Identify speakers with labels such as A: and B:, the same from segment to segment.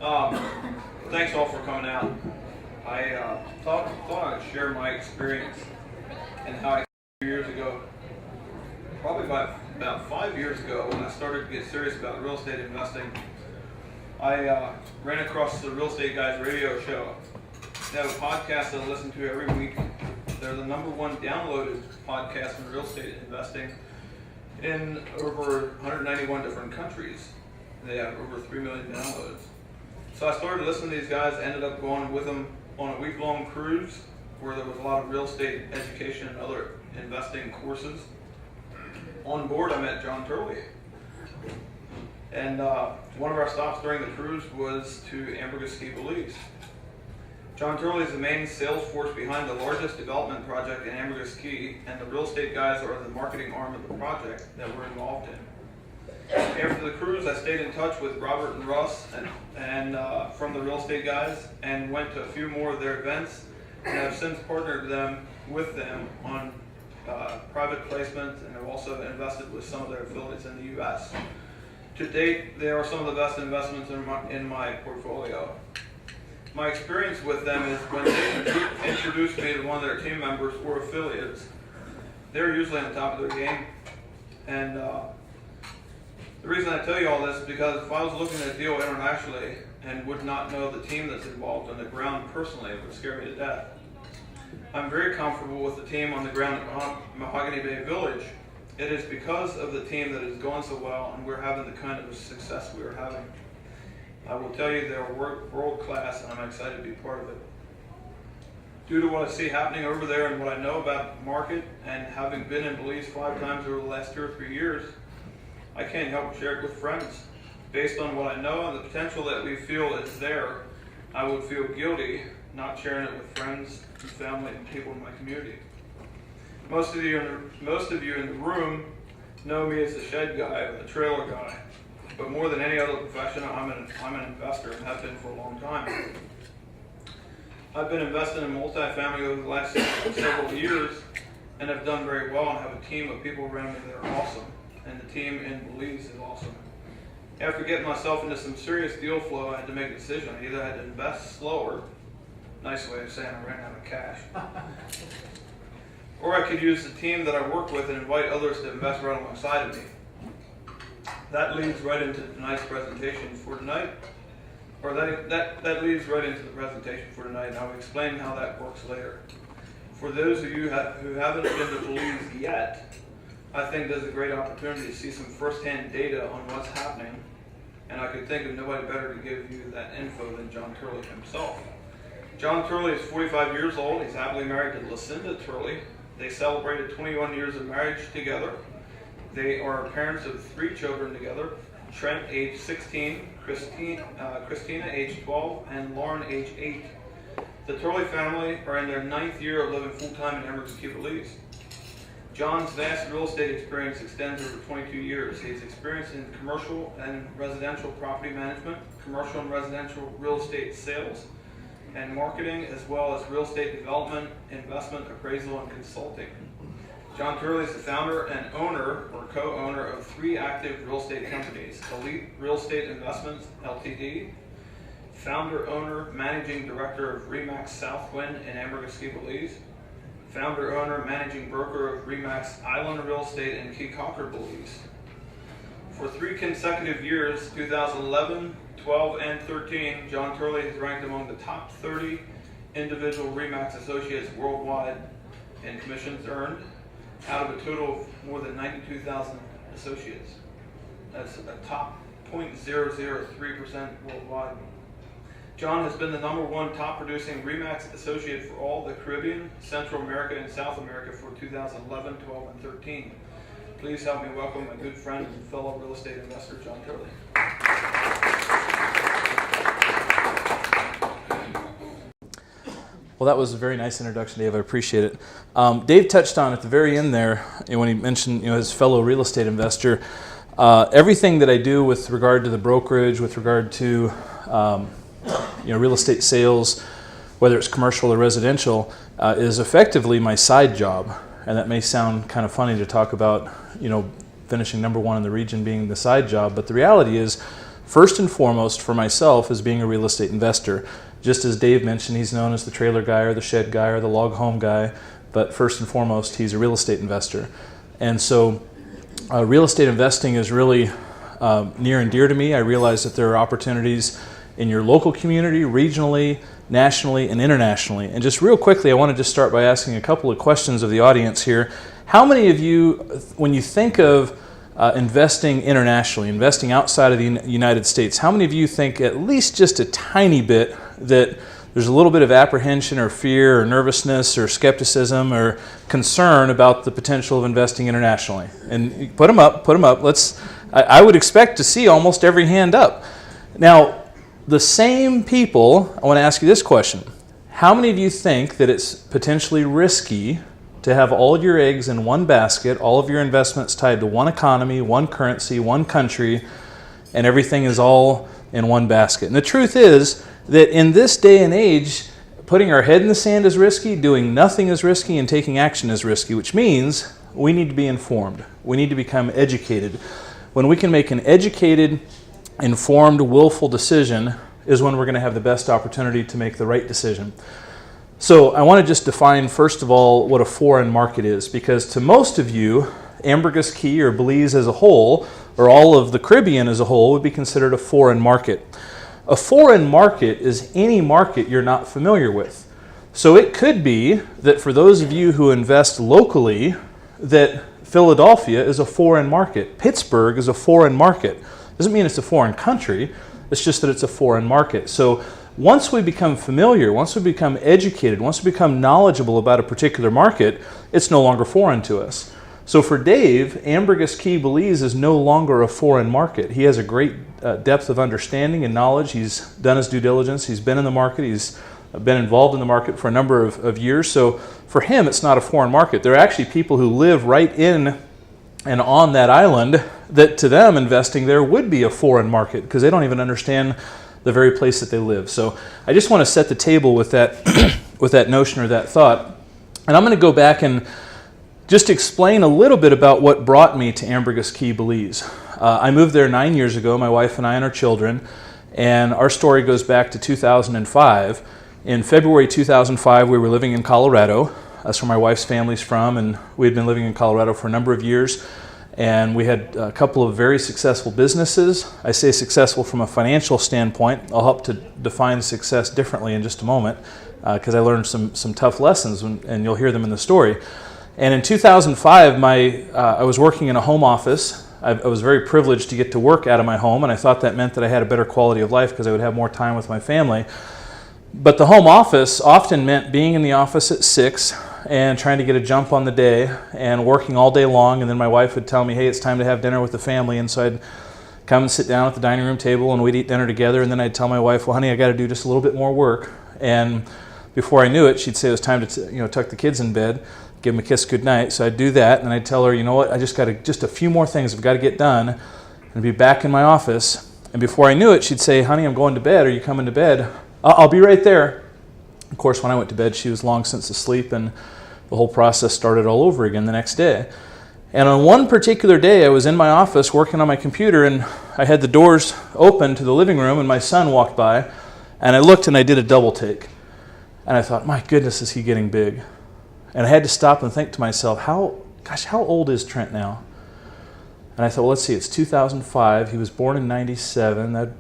A: Thanks all for coming out. I thought I'd share my experience and how I years ago, probably about 5 years ago, when I started to get serious about real estate investing. I ran across the Real Estate Guys radio show. They have a podcast that I listen to every week. They're the #1 downloaded podcast in real estate investing in over 191 different countries. They have over 3 million downloads. So I started listening to these guys, ended up going with them on a week-long cruise where there was a lot of real estate education and other investing courses. On board, I met John Turley. And one of our stops during the cruise was to Ambergris, Belize. John Turley is the main sales force behind the largest development project in Ambergris Key, and the real estate guys are the marketing arm of the project that we're involved in. After the cruise, I stayed in touch with Robert and Russ and from the Real Estate Guys, and went to a few more of their events, and I've since partnered with them on private placement, and I've also invested with some of their affiliates in the U.S. To date, they are some of the best investments in my portfolio. My experience with them is when they introduced me to one of their team members or affiliates, they're usually on the top of their game. And the reason I tell you all this is because if I was looking at a deal internationally and would not know the team that's involved on the ground personally, it would scare me to death. I'm very comfortable with the team on the ground at Mahogany Bay Village. It is because of the team that is going so well and we're having the kind of success we are having. I will tell you they're world class, and I'm excited to be part of it. Due to what I see happening over there and what I know about the market, and having been in Belize 5 times over the last 2 or 3 years, I can't help but share it with friends. Based on what I know and the potential that we feel is there, I would feel guilty not sharing it with friends and family and people in my community. Most of you in the room know me as the shed guy or the trailer guy. But more than any other profession, I'm an investor and have been for a long time. I've been investing in multifamily over the last several years and have done very well and have a team of people around me that are awesome. And the team in Belize is awesome. After getting myself into some serious deal flow, I had to make a decision. I either had to invest slower, nice way of saying I ran out of cash, or I could use the team that I work with and invite others to invest right alongside of me. That leads right into tonight's presentation for tonight, or that leads right into the presentation for tonight, and I'll explain how that works later. For those of you who haven't been to Belize yet, I think there's a great opportunity to see some first-hand data on what's happening, and I could think of nobody better to give you that info than John Turley himself. John Turley is 45 years old. He's happily married to Lucinda Turley. They celebrated 21 years of marriage together. They are parents of 3 children together: Trent, age 16, Christina, age 12, and Lauren, age 8. The Turley family are in their 9th year of living full-time in Ambergris, Belize. John's vast real estate experience extends over 22 years. He has experience in commercial and residential property management, commercial and residential real estate sales and marketing, as well as real estate development, investment, appraisal, and consulting. John Turley is the founder and owner or co-owner of 3 active real estate companies: Elite Real Estate Investments Ltd, founder, owner, managing director of Remax Southwind in Ambergris, Belize, founder, owner, managing broker of Remax Island Real Estate in Key Cocker, Belize. For 3 consecutive years, 2011, 12, and 13, John Turley has ranked among the top 30 individual Remax associates worldwide in commissions earned, out of a total of more than 92,000 associates. That's a top 0.003% worldwide. John has been the #1 top producing Remax associate for all the Caribbean, Central America, and South America for 2011, 12, and 13. Please help me welcome my good friend and fellow real estate investor, John Turley.
B: Well, that was a very nice introduction, Dave. I appreciate it. Dave touched on at the very end there, when he mentioned his fellow real estate investor. Everything that I do with regard to the brokerage, with regard to real estate sales, whether it's commercial or residential, is effectively my side job. And that may sound kind of funny to talk about, finishing #1 in the region being the side job, but the reality is, first and foremost for myself as being a real estate investor. Just as Dave mentioned, he's known as the trailer guy or the shed guy or the log home guy, but first and foremost, he's a real estate investor. And so real estate investing is really near and dear to me. I realize that there are opportunities in your local community, regionally, nationally, and internationally. And just real quickly, I want to just start by asking a couple of questions of the audience here. How many of you, when you think of investing internationally, investing outside of the United States, how many of you think at least just a tiny bit that there's a little bit of apprehension or fear or nervousness or skepticism or concern about the potential of investing internationally? And put them up. I would expect to see almost every hand up. Now, the same people, I want to ask you this question. How many of you think that it's potentially risky to have all of your eggs in one basket, all of your investments tied to one economy, one currency, one country, and everything is all in one basket? And the truth is that in this day and age, putting our head in the sand is risky, doing nothing is risky, and taking action is risky, which means we need to be informed. We need to become educated. When we can make an educated, informed, willful decision is when we're going to have the best opportunity to make the right decision. So I want to just define, first of all, what a foreign market is, because to most of you, Ambergris Caye or Belize as a whole, or all of the Caribbean as a whole, would be considered a foreign market. A foreign market is any market you're not familiar with. So it could be that for those of you who invest locally, that Philadelphia is a foreign market. Pittsburgh is a foreign market. Doesn't mean it's a foreign country, it's just that it's a foreign market. So once we become familiar, once we become educated, once we become knowledgeable about a particular market, it's no longer foreign to us. So for Dave, Ambergris Caye Belize is no longer a foreign market. He has a great depth of understanding and knowledge. He's done his due diligence. He's been in the market. He's been involved in the market for a number of years. So for him, it's not a foreign market. There are actually people who live right in and on that island that to them investing there would be a foreign market because they don't even understand the very place that they live. So I just want to set the table with that with that notion or that thought. And I'm going to go back and just explain a little bit about what brought me to Ambergris Caye Belize. I moved there 9 years ago, my wife and I and our children, and our story goes back to 2005. In February 2005, we were living in Colorado. That's where my wife's family's from, and we had been living in Colorado for a number of years. And we had a couple of very successful businesses. I say successful from a financial standpoint. I'll help to define success differently in just a moment because I learned some tough lessons, and you'll hear them in the story. And in 2005, I was working in a home office. I was very privileged to get to work out of my home, and I thought that meant that I had a better quality of life because I would have more time with my family. But the home office often meant being in the office at 6 and trying to get a jump on the day and working all day long, and then my wife would tell me, hey, it's time to have dinner with the family, and so I'd come and sit down at the dining room table and we'd eat dinner together, and then I'd tell my wife, well, honey, I got to do just a little bit more work. And before I knew it, she'd say it was time to tuck the kids in bed, give them a kiss goodnight. So I'd do that, and I'd tell her, you know what, I just a few more things I've got to get done, and I'd be back in my office. And before I knew it, she'd say, honey, I'm going to bed. Are you coming to bed? I'll be right there. Of course, when I went to bed, she was long since asleep, and the whole process started all over again the next day. And on one particular day, I was in my office working on my computer, and I had the doors open to the living room, and my son walked by, and I looked and I did a double take. And I thought, my goodness, is he getting big? And I had to stop and think to myself, how old is Trent now? And I thought, well, let's see, it's 2005. He was born in 97.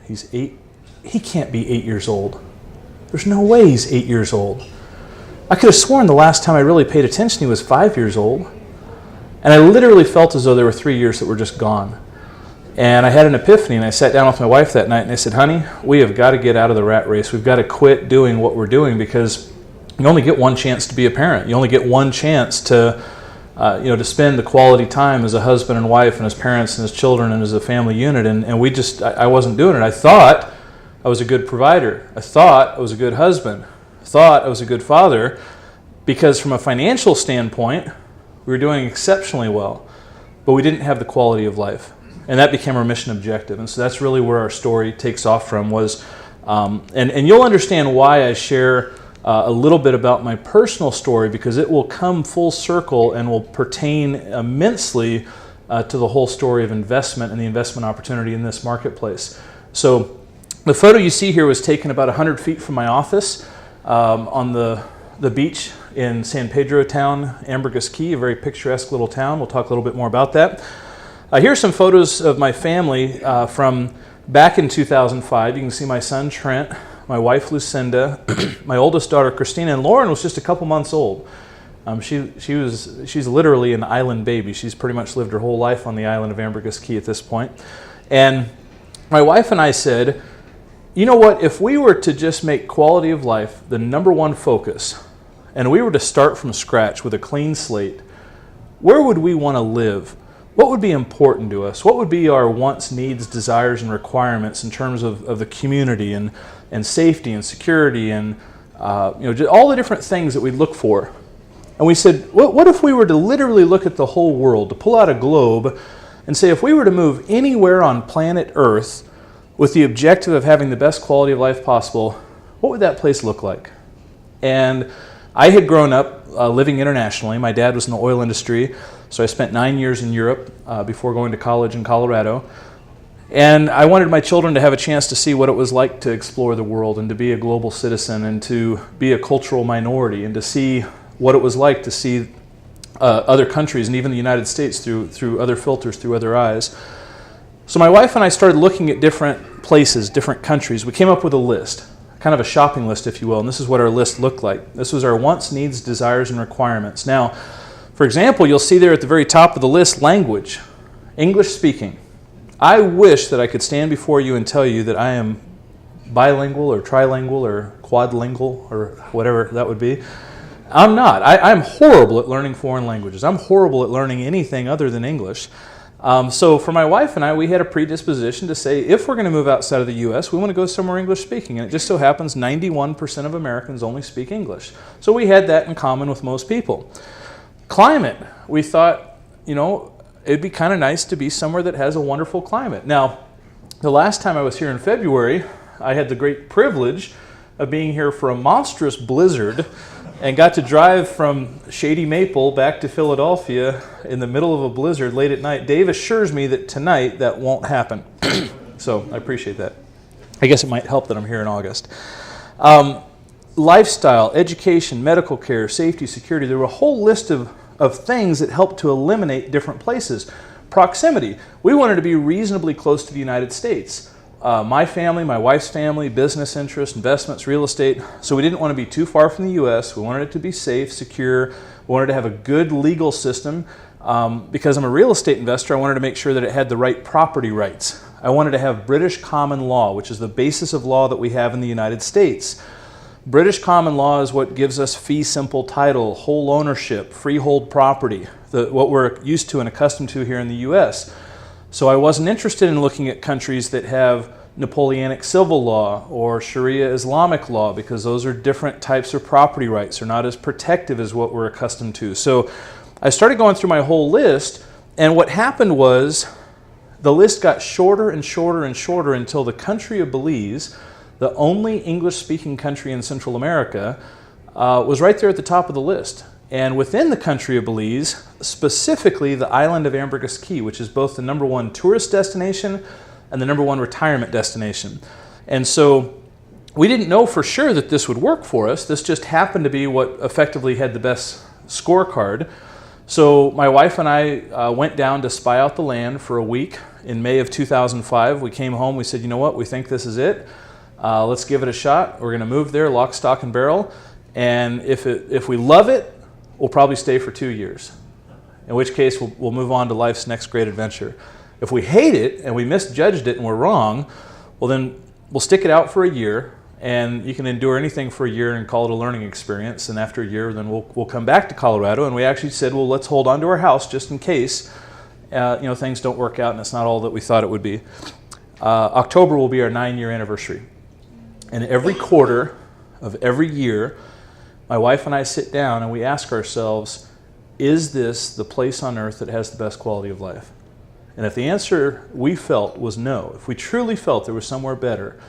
B: He's 8. He can't be 8 years old. There's no way he's 8 years old. I could have sworn the last time I really paid attention he was 5 years old. And I literally felt as though there were 3 years that were just gone. And I had an epiphany, and I sat down with my wife that night and I said, honey, we have got to get out of the rat race. We've got to quit doing what we're doing because you only get one chance to be a parent. You only get one chance to spend the quality time as a husband and wife and as parents and as children and as a family unit. And I wasn't doing it. I thought I was a good provider. I thought I was a good husband. I thought I was a good father because from a financial standpoint, we were doing exceptionally well, but we didn't have the quality of life. And that became our mission objective. And so that's really where our story takes off from was, and you'll understand why I share a little bit about my personal story because it will come full circle and will pertain immensely to the whole story of investment and the investment opportunity in this marketplace. So the photo you see here was taken about 100 feet from my office on the beach in San Pedro town, Ambergris Key, a very picturesque little town. We'll talk a little bit more about that. Here's some photos of my family from back in 2005. You can see my son Trent, my wife Lucinda, my oldest daughter Christina, and Lauren was just a couple months old. She's literally an island baby. She's pretty much lived her whole life on the island of Ambergris Key at this point. And my wife and I said, you know what, if we were to just make quality of life the number one focus, and we were to start from scratch with a clean slate, where would we want to live? What would be important to us? What would be our wants, needs, desires, and requirements in terms of the community and safety and security and just all the different things that we look for? And we said, what if we were to literally look at the whole world, to pull out a globe and say, if we were to move anywhere on planet Earth with the objective of having the best quality of life possible, what would that place look like? And I had grown up living internationally. My dad was in the oil industry, so I spent 9 years in Europe before going to college in Colorado. And I wanted my children to have a chance to see what it was like to explore the world and to be a global citizen and to be a cultural minority and to see what it was like to see other countries and even the United States through other filters, through other eyes. So my wife and I started looking at different places, different countries. We came up with a list, kind of a shopping list, if you will, and this is what our list looked like. This was our wants, needs, desires, and requirements. Now, for example, you'll see there at the very top of the list, language, English speaking. I wish that I could stand before you and tell you that I am bilingual or trilingual or quadlingual or whatever that would be. I'm not. I'm horrible at learning foreign languages. I'm horrible at learning anything other than English. So for my wife and I, we had a predisposition to say, if we're going to move outside of the U.S., we want to go somewhere English speaking. And it just so happens 91% of Americans only speak English. So we had that in common with most people. Climate. We thought, it'd be kind of nice to be somewhere that has a wonderful climate. Now, the last time I was here in February, I had the great privilege of being here for a monstrous blizzard and got to drive from Shady Maple back to Philadelphia in the middle of a blizzard late at night. Dave assures me that tonight that won't happen. So I appreciate that. I guess it might help that I'm here in August. Lifestyle, education, medical care, safety, security. There were a whole list of things that helped to eliminate different places. Proximity. We wanted to be reasonably close to the United States. My family, my wife's family, business interests, investments, real estate. So we didn't want to be too far from the U.S. We wanted it to be safe, secure. We wanted to have a good legal system. Because I'm a real estate investor, I wanted to make sure that it had the right property rights. I wanted to have British common law, which is the basis of law that we have in the United States. British common law is what gives us fee simple title, whole ownership, freehold property, what we're used to and accustomed to here in the U.S. So I wasn't interested in looking at countries that have Napoleonic civil law or Sharia Islamic law, because those are different types of property rights. They're not as protective as what we're accustomed to. So I started going through my whole list, and what happened was the list got shorter and shorter and shorter until the country of Belize, the only English-speaking country in Central America, was right there at the top of the list. And within the country of Belize, specifically the island of Ambergris Key, which is both the #1 tourist destination and the #1 retirement destination. And so we didn't know for sure that this would work for us. This just happened to be what effectively had the best scorecard. So my wife and I went down to spy out the land for a week in May of 2005. We came home, we said, you know what, we think this is it. Let's give it a shot. We're going to move there, lock, stock, and barrel. And if we love it, we'll probably stay for 2 years, in which case we'll move on to life's next great adventure. If we hate it and we misjudged it and we're wrong, well then we'll stick it out for a year, and you can endure anything for a year and call it a learning experience. And after a year, then we'll come back to Colorado. And we actually said, well, let's hold on to our house just in case things don't work out and it's not all that we thought it would be. October will be our 9-year anniversary. And every quarter of every year, my wife and I sit down and we ask ourselves, is this the place on earth that has the best quality of life? And if the answer we felt was no, if we truly felt there was somewhere better,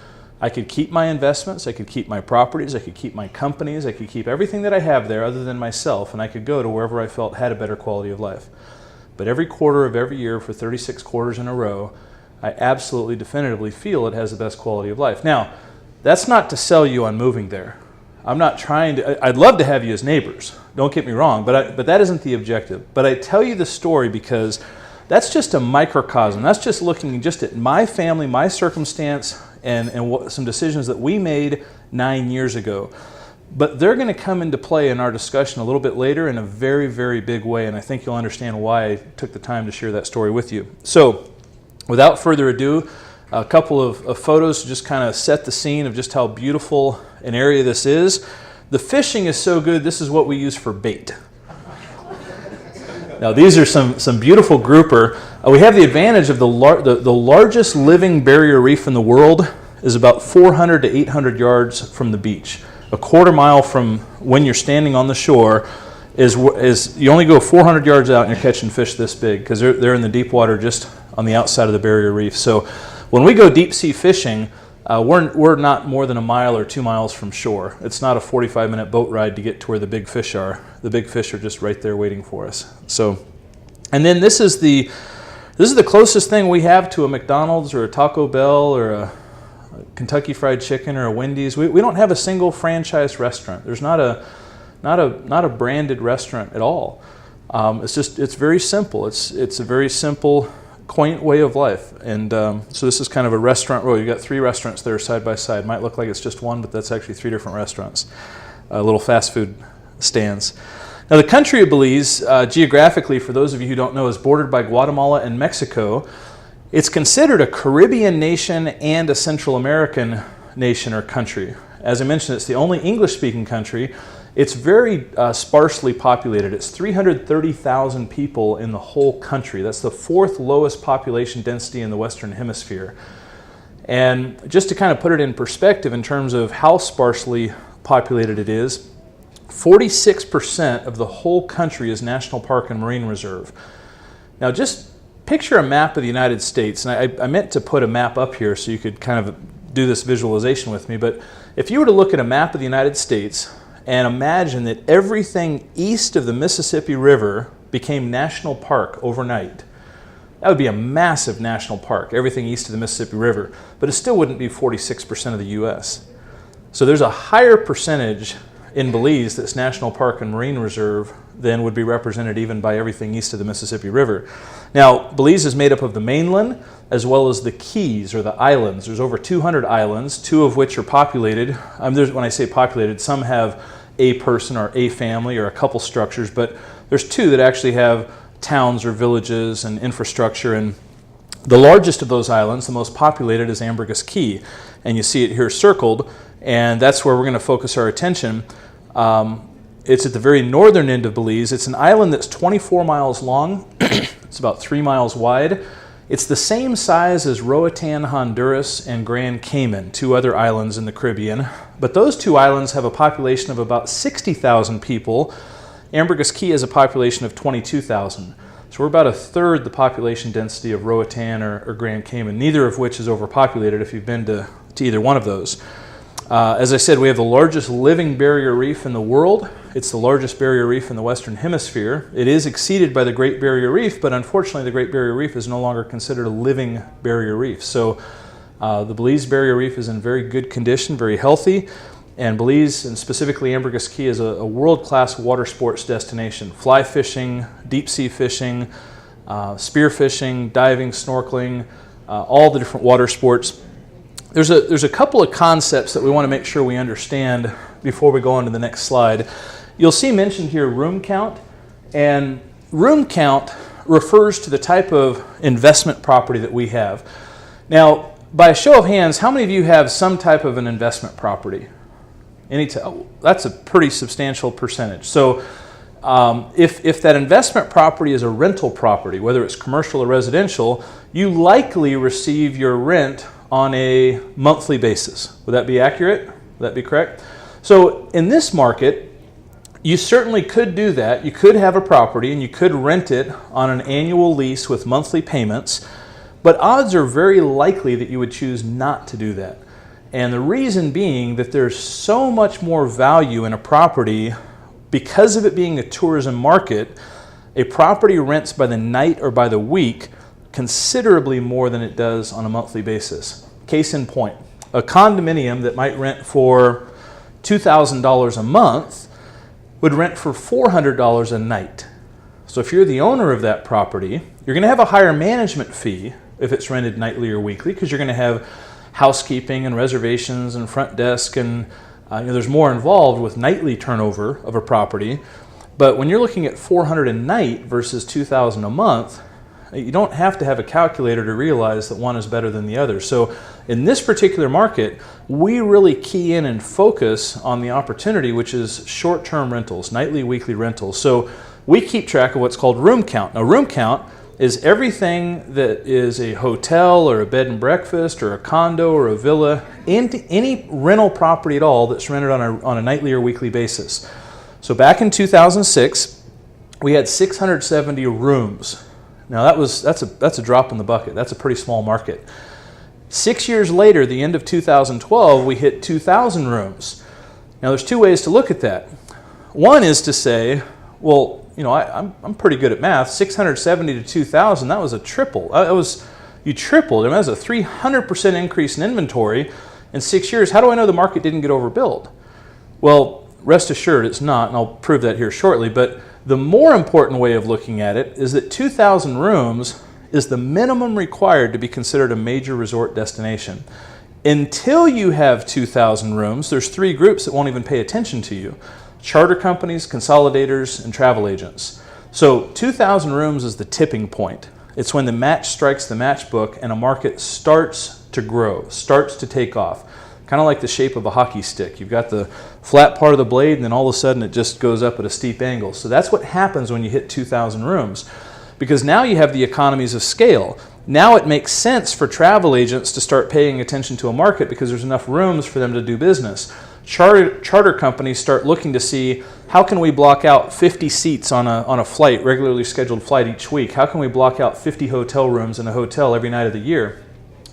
B: I could keep my investments, I could keep my properties, I could keep my companies, I could keep everything that I have there other than myself, and I could go to wherever I felt had a better quality of life. but every quarter of every year for 36 quarters in a row, I absolutely definitively feel it has the best quality of life. Now, that's not to sell you on moving there. I'm not trying to, I'd love to have you as neighbors, don't get me wrong, but that isn't the objective. But I tell you the story because that's just a microcosm. That's just looking just at my family, my circumstance, and some decisions that we made 9 years ago. But they're going to come into play in our discussion a little bit later in a very, very big way, and I think you'll understand why I took the time to share that story with you. So, without further ado, a couple of photos to just kind of set the scene of just how beautiful an area this is. The fishing is so good, this is what we use for bait. Now these are some beautiful grouper. We have the advantage of the largest living barrier reef in the world is about 400 to 800 yards from the beach. A quarter mile from when you're standing on the shore is you only go 400 yards out and you're catching fish this big because they're in the deep water just on the outside of the barrier reef. So when we go deep sea fishing, we're not more than a mile or 2 miles from shore. It's not a 45-minute boat ride to get to where the big fish are. The big fish are just right there waiting for us. So, and then this is the closest thing we have to a McDonald's or a Taco Bell or a Kentucky Fried Chicken or a Wendy's. We don't have a single franchise restaurant. There's not a branded restaurant at all. It's very simple. It's a very simple, quaint way of life. And so this is kind of a restaurant row. You've got 3 restaurants there side by side. Might look like it's just one, but that's actually 3 different restaurants, little fast food stands. Now the country of Belize, geographically, for those of you who don't know, is bordered by Guatemala and Mexico. It's considered a Caribbean nation and a Central American nation or country. As I mentioned, it's the only English-speaking country. It's very sparsely populated. It's 330,000 people in the whole country. That's the 4th lowest population density in the Western Hemisphere. And just to kind of put it in perspective in terms of how sparsely populated it is, 46% of the whole country is National Park and Marine Reserve. Now just picture a map of the United States, and I meant to put a map up here so you could kind of do this visualization with me, but if you were to look at a map of the United States and imagine that everything east of the Mississippi River became national park overnight, that would be a massive national park, everything east of the Mississippi River, but it still wouldn't be 46% of the U.S. So there's a higher percentage in Belize that's National Park and Marine Reserve than would be represented even by everything east of the Mississippi River. Now, Belize is made up of the mainland as well as the keys or the islands. There's over 200 islands, 2 of which are populated. When I say populated, some have a person or a family or a couple structures, but there's 2 that actually have towns or villages and infrastructure. And the largest of those islands, the most populated, is Ambergris Key. And you see it here circled, and that's where we're going to focus our attention. It's at the very northern end of Belize. It's an island that's 24 miles long. It's about 3 miles wide. It's the same size as Roatan, Honduras, and Grand Cayman, 2 other islands in the Caribbean. But those 2 islands have a population of about 60,000 people. Ambergris Key has a population of 22,000. So we're about 1/3 the population density of Roatan or Grand Cayman, neither of which is overpopulated if you've been to either one of those. As I said, we have the largest living barrier reef in the world. It's the largest barrier reef in the Western Hemisphere. It is exceeded by the Great Barrier Reef, but unfortunately the Great Barrier Reef is no longer considered a living barrier reef. So the Belize Barrier Reef is in very good condition, very healthy, and Belize, and specifically Ambergris Key, is a world-class water sports destination. Fly fishing, deep sea fishing, spear fishing, diving, snorkeling, all the different water sports. There's a couple of concepts that we want to make sure we understand before we go on to the next slide. You'll see mentioned here room count, and room count refers to the type of investment property that we have. Now, by a show of hands, how many of you have some type of an investment property? That's a pretty substantial percentage. So if that investment property is a rental property, whether it's commercial or residential, you likely receive your rent on a monthly basis. Would that be accurate? Would that be correct? So in this market, you certainly could do that. You could have a property and you could rent it on an annual lease with monthly payments, but odds are very likely that you would choose not to do that. And the reason being that there's so much more value in a property because of it being a tourism market. A property rents by the night or by the week considerably more than it does on a monthly basis. Case in point, a condominium that might rent for $2,000 a month would rent for $400 a night. So if you're the owner of that property, you're going to have a higher management fee if it's rented nightly or weekly, because you're going to have housekeeping and reservations and front desk, and there's more involved with nightly turnover of a property. But when you're looking at $400 a night versus $2,000 a month, you don't have to have a calculator to realize that one is better than the other. So in this particular market, we really key in and focus on the opportunity, which is short-term rentals, nightly, weekly rentals. So we keep track of what's called room count. Now, room count is everything that is a hotel or a bed and breakfast or a condo or a villa, any rental property at all that's rented on a nightly or weekly basis. So back in 2006, we had 670 rooms. Now that's a drop in the bucket. That's a pretty small market. 6 years later, the end of 2012, we hit 2,000 rooms. Now there's two ways to look at that. One is to say, well, I'm pretty good at math. 670 to 2,000, that was a triple. You tripled. I mean, that was a 300% increase in inventory in 6 years. How do I know the market didn't get overbuilt? Well, rest assured it's not, and I'll prove that here shortly. But the more important way of looking at it is that 2,000 rooms is the minimum required to be considered a major resort destination. Until you have 2,000 rooms, there's three groups that won't even pay attention to you: charter companies, consolidators, and travel agents. So 2,000 rooms is the tipping point. It's when the match strikes the matchbook and a market starts to grow, starts to take off. Kind of like the shape of a hockey stick. You've got the flat part of the blade, and then all of a sudden it just goes up at a steep angle. So that's what happens when you hit 2,000 rooms, because now you have the economies of scale. Now it makes sense for travel agents to start paying attention to a market because there's enough rooms for them to do business. Charter companies start looking to see, how can we block out 50 seats on a flight, regularly scheduled flight each week? How can we block out 50 hotel rooms in a hotel every night of the year?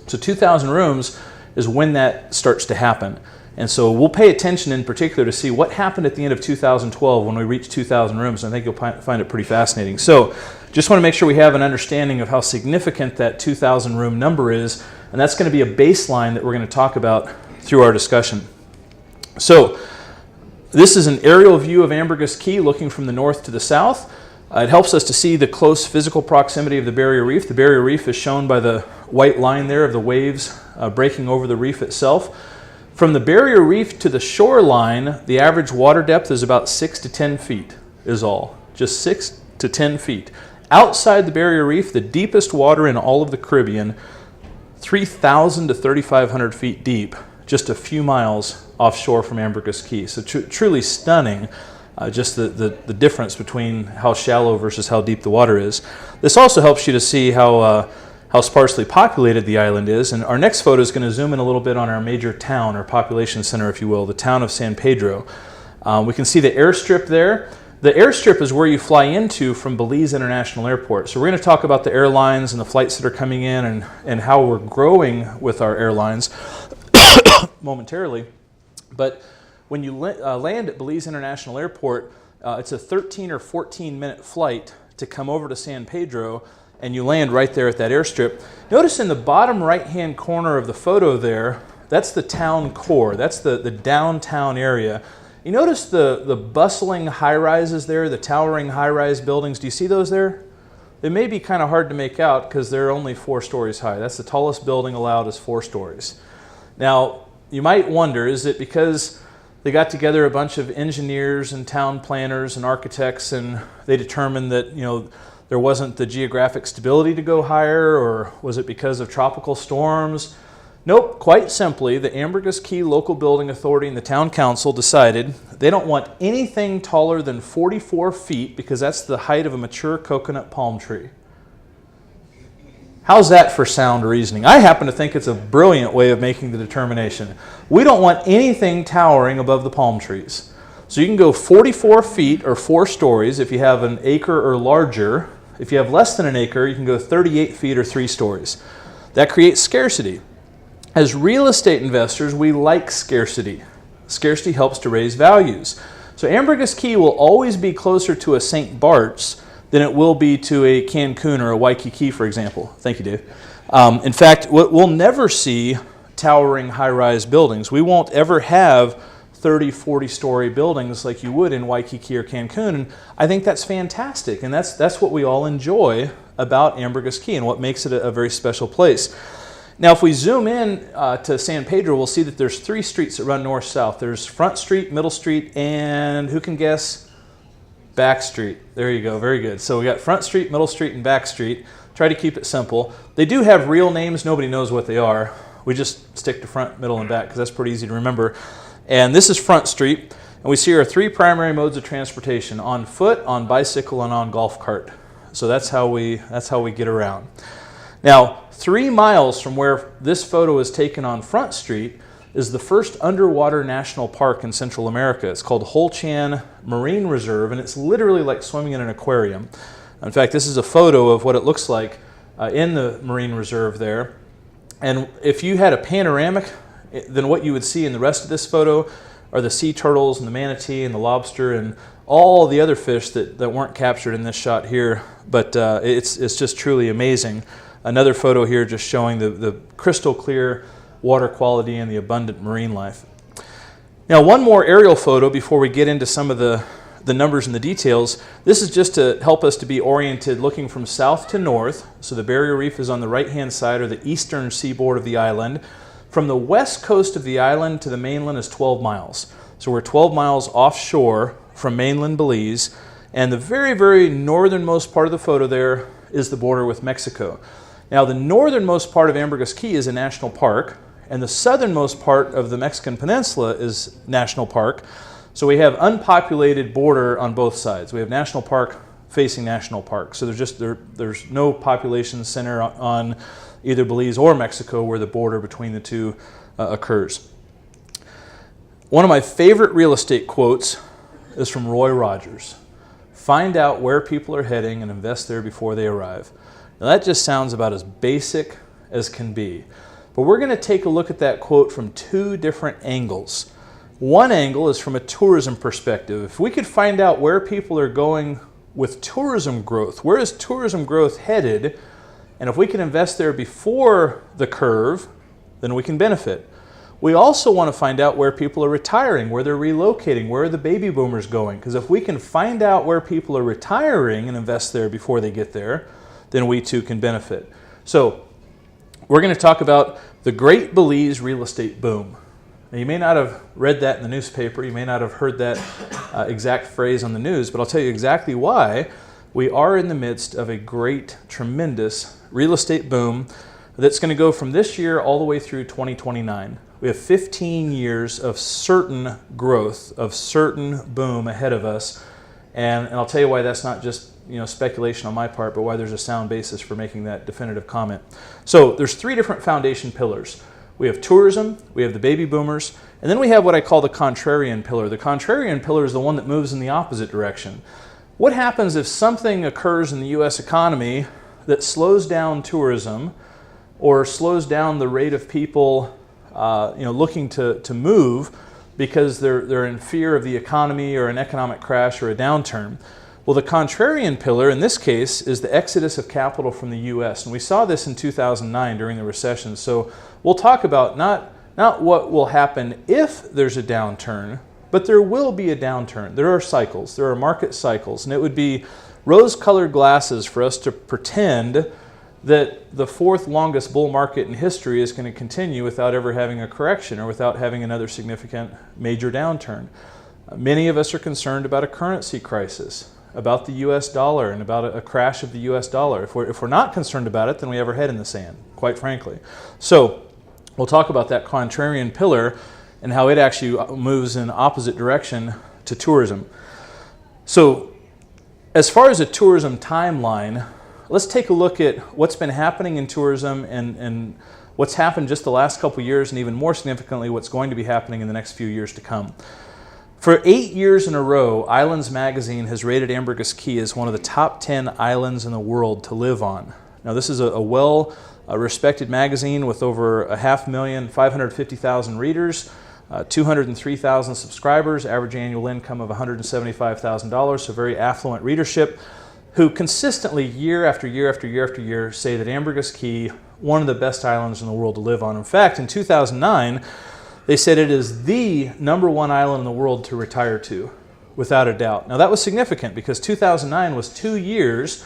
B: So 2,000 rooms is when that starts to happen. And so we'll pay attention in particular to see what happened at the end of 2012 when we reached 2,000 rooms. I think you'll find it pretty fascinating. So just want to make sure we have an understanding of how significant that 2,000 room number is, and that's going to be a baseline that we're going to talk about through our discussion. So this is an aerial view of Ambergris Caye looking from the north to the south. It helps us to see the close physical proximity of the barrier reef. The barrier reef is shown by the white line there of the waves breaking over the reef itself. From the barrier reef to the shoreline, the average water depth is about 6 to 10 feet is all. Just 6 to 10 feet. Outside the barrier reef, the deepest water in all of the Caribbean, 3,000 to 3,500 feet deep, just a few miles offshore from Ambergris Caye. So truly stunning, just the difference between how shallow versus how deep the water is. This also helps you to see how sparsely populated the island is. And our next photo is going to zoom in a little bit on our major town, or population center, if you will, the town of San Pedro. We can see the airstrip there. The airstrip is where you fly into from Belize International Airport. So we're going to talk about the airlines and the flights that are coming in, and how we're growing with our airlines momentarily. But when you land at Belize International Airport, it's a 13 or 14 minute flight to come over to San Pedro, and you land right there at that airstrip. Notice in the bottom right-hand corner of the photo there, that's the town core. That's the downtown area. You notice the bustling high-rises there, the towering high-rise buildings. Do you see those there? They may be kind of hard to make out because they're only 4 stories high. That's the tallest building allowed is 4 stories. Now, you might wonder, is it because they got together a bunch of engineers and town planners and architects, and they determined that, there wasn't the geographic stability to go higher, or was it because of tropical storms? Nope, quite simply, the Ambergris Caye Local Building Authority and the Town Council decided they don't want anything taller than 44 feet because that's the height of a mature coconut palm tree. How's that for sound reasoning? I happen to think it's a brilliant way of making the determination. We don't want anything towering above the palm trees. So you can go 44 feet or 4 stories if you have an acre or larger. If you have less than an acre, you can go 38 feet or 3 stories. That creates scarcity. As real estate investors, we like scarcity. Scarcity helps to raise values. So Ambergris Caye will always be closer to a St. Bart's than it will be to a Cancun or a Waikiki, for example. Thank you, Dave. In fact, we'll never see towering high-rise buildings. We won't ever have 30, 40-story buildings like you would in Waikiki or Cancun. And I think that's fantastic, and that's what we all enjoy about Ambergris Caye and what makes it a very special place. Now, if we zoom in to San Pedro, we'll see that there's 3 streets that run north-south. There's Front Street, Middle Street, and who can guess? Back Street. There you go. Very good. So we got Front Street, Middle Street, and Back Street. Try to keep it simple. They do have real names. Nobody knows what they are. We just stick to front, middle, and back because that's pretty easy to remember. And this is Front Street, and we see our 3 primary modes of transportation: on foot, on bicycle, and on golf cart. So that's how we get around. Now, 3 miles from where this photo is taken on Front Street is the first underwater national park in Central America. It's called Holchan Marine Reserve, and it's literally like swimming in an aquarium. In fact, this is a photo of what it looks like in the Marine Reserve there. And if you had a panoramic, then what you would see in the rest of this photo are the sea turtles and the manatee and the lobster and all the other fish that weren't captured in this shot here. But it's just truly amazing. Another photo here just showing the crystal clear water quality and the abundant marine life. Now, one more aerial photo before we get into some of the numbers and the details. This is just to help us to be oriented looking from south to north. So the barrier reef is on the right-hand side, or the eastern seaboard of the island. From the west coast of the island to the mainland is 12 miles. So we're 12 miles offshore from mainland Belize, and the very, very northernmost part of the photo there is the border with Mexico. Now, the northernmost part of Ambergris Caye is a national park, and the southernmost part of the Mexican peninsula is national park. So we have unpopulated border on both sides. We have national park facing national park. So there's no population center on either Belize or Mexico where the border between the two occurs. One of my favorite real estate quotes is from Roy Rogers. Find out where people are heading and invest there before they arrive. Now that just sounds about as basic as can be. But we're going to take a look at that quote from 2 different angles. One angle is from a tourism perspective. If we could find out where people are going with tourism growth, where is tourism growth headed, and if we can invest there before the curve, then we can benefit. We also want to find out where people are retiring, where they're relocating, where are the baby boomers going? Because if we can find out where people are retiring and invest there before they get there, then we too can benefit. So we're going to talk about the Great Belize Real Estate Boom. Now, you may not have read that in the newspaper, you may not have heard that exact phrase on the news, but I'll tell you exactly why. We are in the midst of a great, tremendous real estate boom that's going to go from this year all the way through 2029. We have 15 years of certain growth, of certain boom ahead of us, and I'll tell you why that's not just speculation on my part, but why there's a sound basis for making that definitive comment. So there's 3 different foundation pillars. We have tourism, we have the baby boomers, and then we have what I call the contrarian pillar. The contrarian pillar is the one that moves in the opposite direction. What happens if something occurs in the U.S. economy that slows down tourism or slows down the rate of people looking to move because they're in fear of the economy or an economic crash or a downturn? Well, the contrarian pillar in this case is the exodus of capital from the U.S. And we saw this in 2009 during the recession. So we'll talk about not what will happen if there's a downturn, but there will be a downturn. There are cycles. There are market cycles. And it would be rose-colored glasses for us to pretend that the 4th longest bull market in history is going to continue without ever having a correction or without having another significant major downturn. Many of us are concerned about a currency crisis, about the U.S. dollar and about a crash of the U.S. dollar. If we're not concerned about it, then we have our head in the sand, quite frankly. So we'll talk about that contrarian pillar and how it actually moves in opposite direction to tourism. So as far as a tourism timeline, let's take a look at what's been happening in tourism and what's happened just the last couple years, and even more significantly, what's going to be happening in the next few years to come. For 8 years in a row, Islands Magazine has rated Ambergris Caye as one of the top 10 islands in the world to live on. Now, this is a well-respected magazine with over 550,000 readers, 203,000 subscribers, average annual income of $175,000, so very affluent readership. who consistently, year after year after year after year, say that Ambergris Caye, one of the best islands in the world to live on. In fact, in 2009, they said it is the #1 island in the world to retire to, without a doubt. Now that was significant because 2009 was 2 years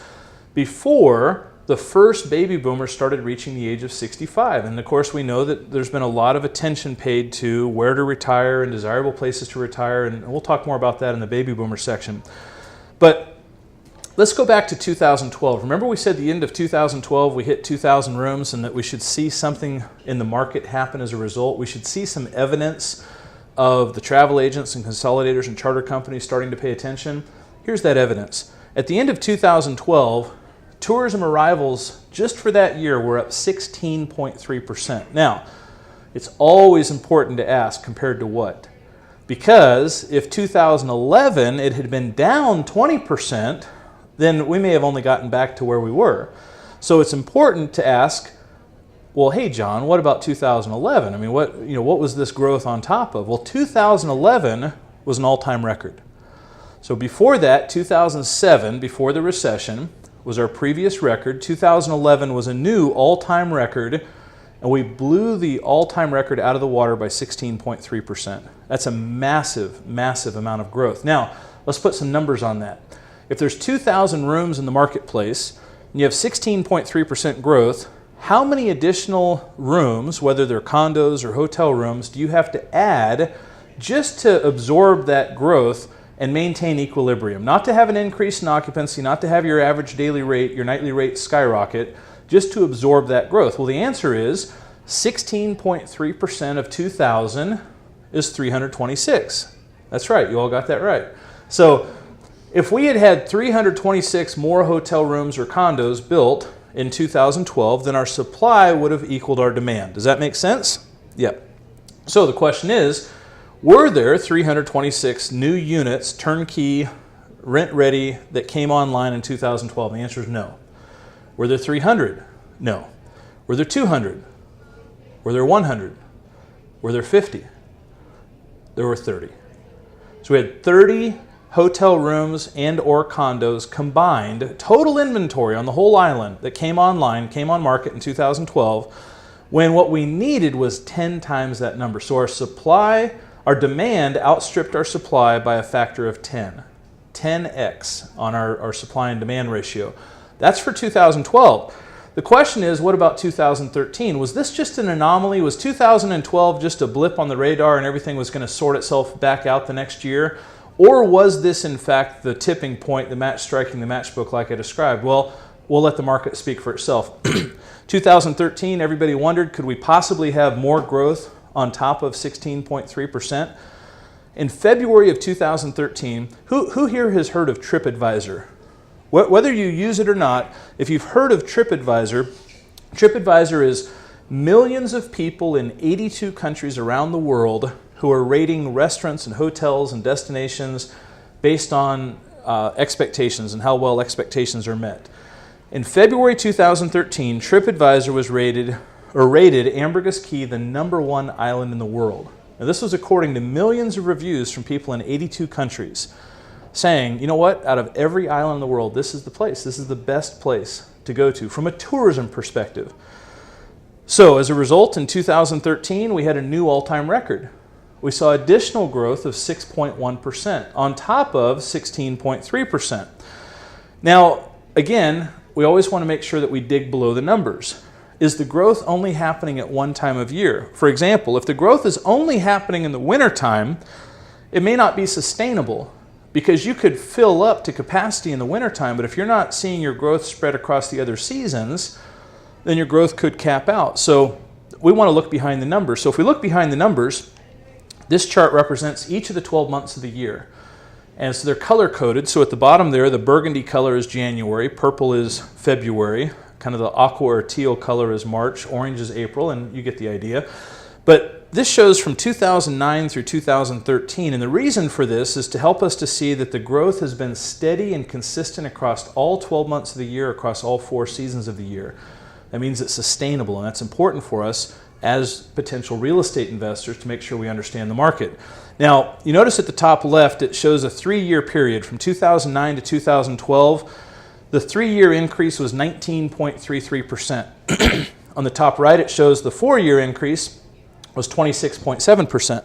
B: before the first baby boomers started reaching the age of 65. And of course we know that there's been a lot of attention paid to where to retire and desirable places to retire, and we'll talk more about that in the baby boomer section. But let's go back to 2012. Remember we said the end of 2012 we hit 2,000 rooms and that we should see something in the market happen as a result. We should see some evidence of the travel agents and consolidators and charter companies starting to pay attention. Here's that evidence. At the end of 2012, tourism arrivals just for that year were up 16.3%. Now, it's always important to ask compared to what? Because if 2011 it had been down 20%, then we may have only gotten back to where we were. So it's important to ask, well, hey John, what about 2011? I mean, what was this growth on top of? Well, 2011 was an all-time record. So before that, 2007, before the recession, was our previous record. 2011 was a new all-time record, and we blew the all-time record out of the water by 16.3%. That's a massive, massive amount of growth. Now, let's put some numbers on that. If there's 2,000 rooms in the marketplace, and you have 16.3% growth, how many additional rooms, whether they're condos or hotel rooms, do you have to add just to absorb that growth and maintain equilibrium? Not to have an increase in occupancy, not to have your average daily rate, your nightly rate skyrocket, just to absorb that growth. Well, the answer is 16.3% of 2,000 is 326. That's right, you all got that right. So if we had had 326 more hotel rooms or condos built in 2012, then our supply would have equaled our demand. Does that make sense? Yep. So the question is, were there 326 new units, turnkey, rent-ready, that came online in 2012? The answer is no. Were there 300? No. Were there 200? Were there 100? Were there 50? There were 30. So we had 30 hotel rooms and or condos combined, total inventory on the whole island that came online, came on market in 2012, when what we needed was 10 times that number. So our demand outstripped our supply by a factor of 10. 10x on our supply and demand ratio. That's for 2012. The question is, what about 2013? Was this just an anomaly? Was 2012 just a blip on the radar and everything was going to sort itself back out the next year? Or was this, in fact, the tipping point, the match striking the matchbook like I described? Well, we'll let the market speak for itself. 2013, everybody wondered, could we possibly have more growth on top of 16.3%? In February of 2013, who here has heard of TripAdvisor? Whether you use it or not, if you've heard of TripAdvisor, TripAdvisor is millions of people in 82 countries around the world who are rating restaurants and hotels and destinations based on expectations and how well expectations are met. In February 2013, TripAdvisor rated Ambergris Caye the #1 island in the world. Now, this was according to millions of reviews from people in 82 countries saying, you know what, out of every island in the world, this is the place, this is the best place to go to from a tourism perspective. So as a result, in 2013, we had a new all-time record. We saw additional growth of 6.1% on top of 16.3%. Now, again, we always want to make sure that we dig below the numbers. Is the growth only happening at one time of year? For example, if the growth is only happening in the wintertime, it may not be sustainable because you could fill up to capacity in the wintertime, but if you're not seeing your growth spread across the other seasons, then your growth could cap out. So we want to look behind the numbers. So if we look behind the numbers, this chart represents each of the 12 months of the year. And so they're color-coded. So at the bottom there, the burgundy color is January, purple is February, kind of the aqua or teal color is March, orange is April, and you get the idea. But this shows from 2009 through 2013, and the reason for this is to help us to see that the growth has been steady and consistent across all 12 months of the year, across all 4 seasons of the year. That means it's sustainable, and that's important for us as potential real estate investors to make sure we understand the market. Now, you notice at the top left, it shows a 3-year period from 2009 to 2012. The 3-year increase was 19.33%. On the top right, it shows the 4-year increase was 26.7%.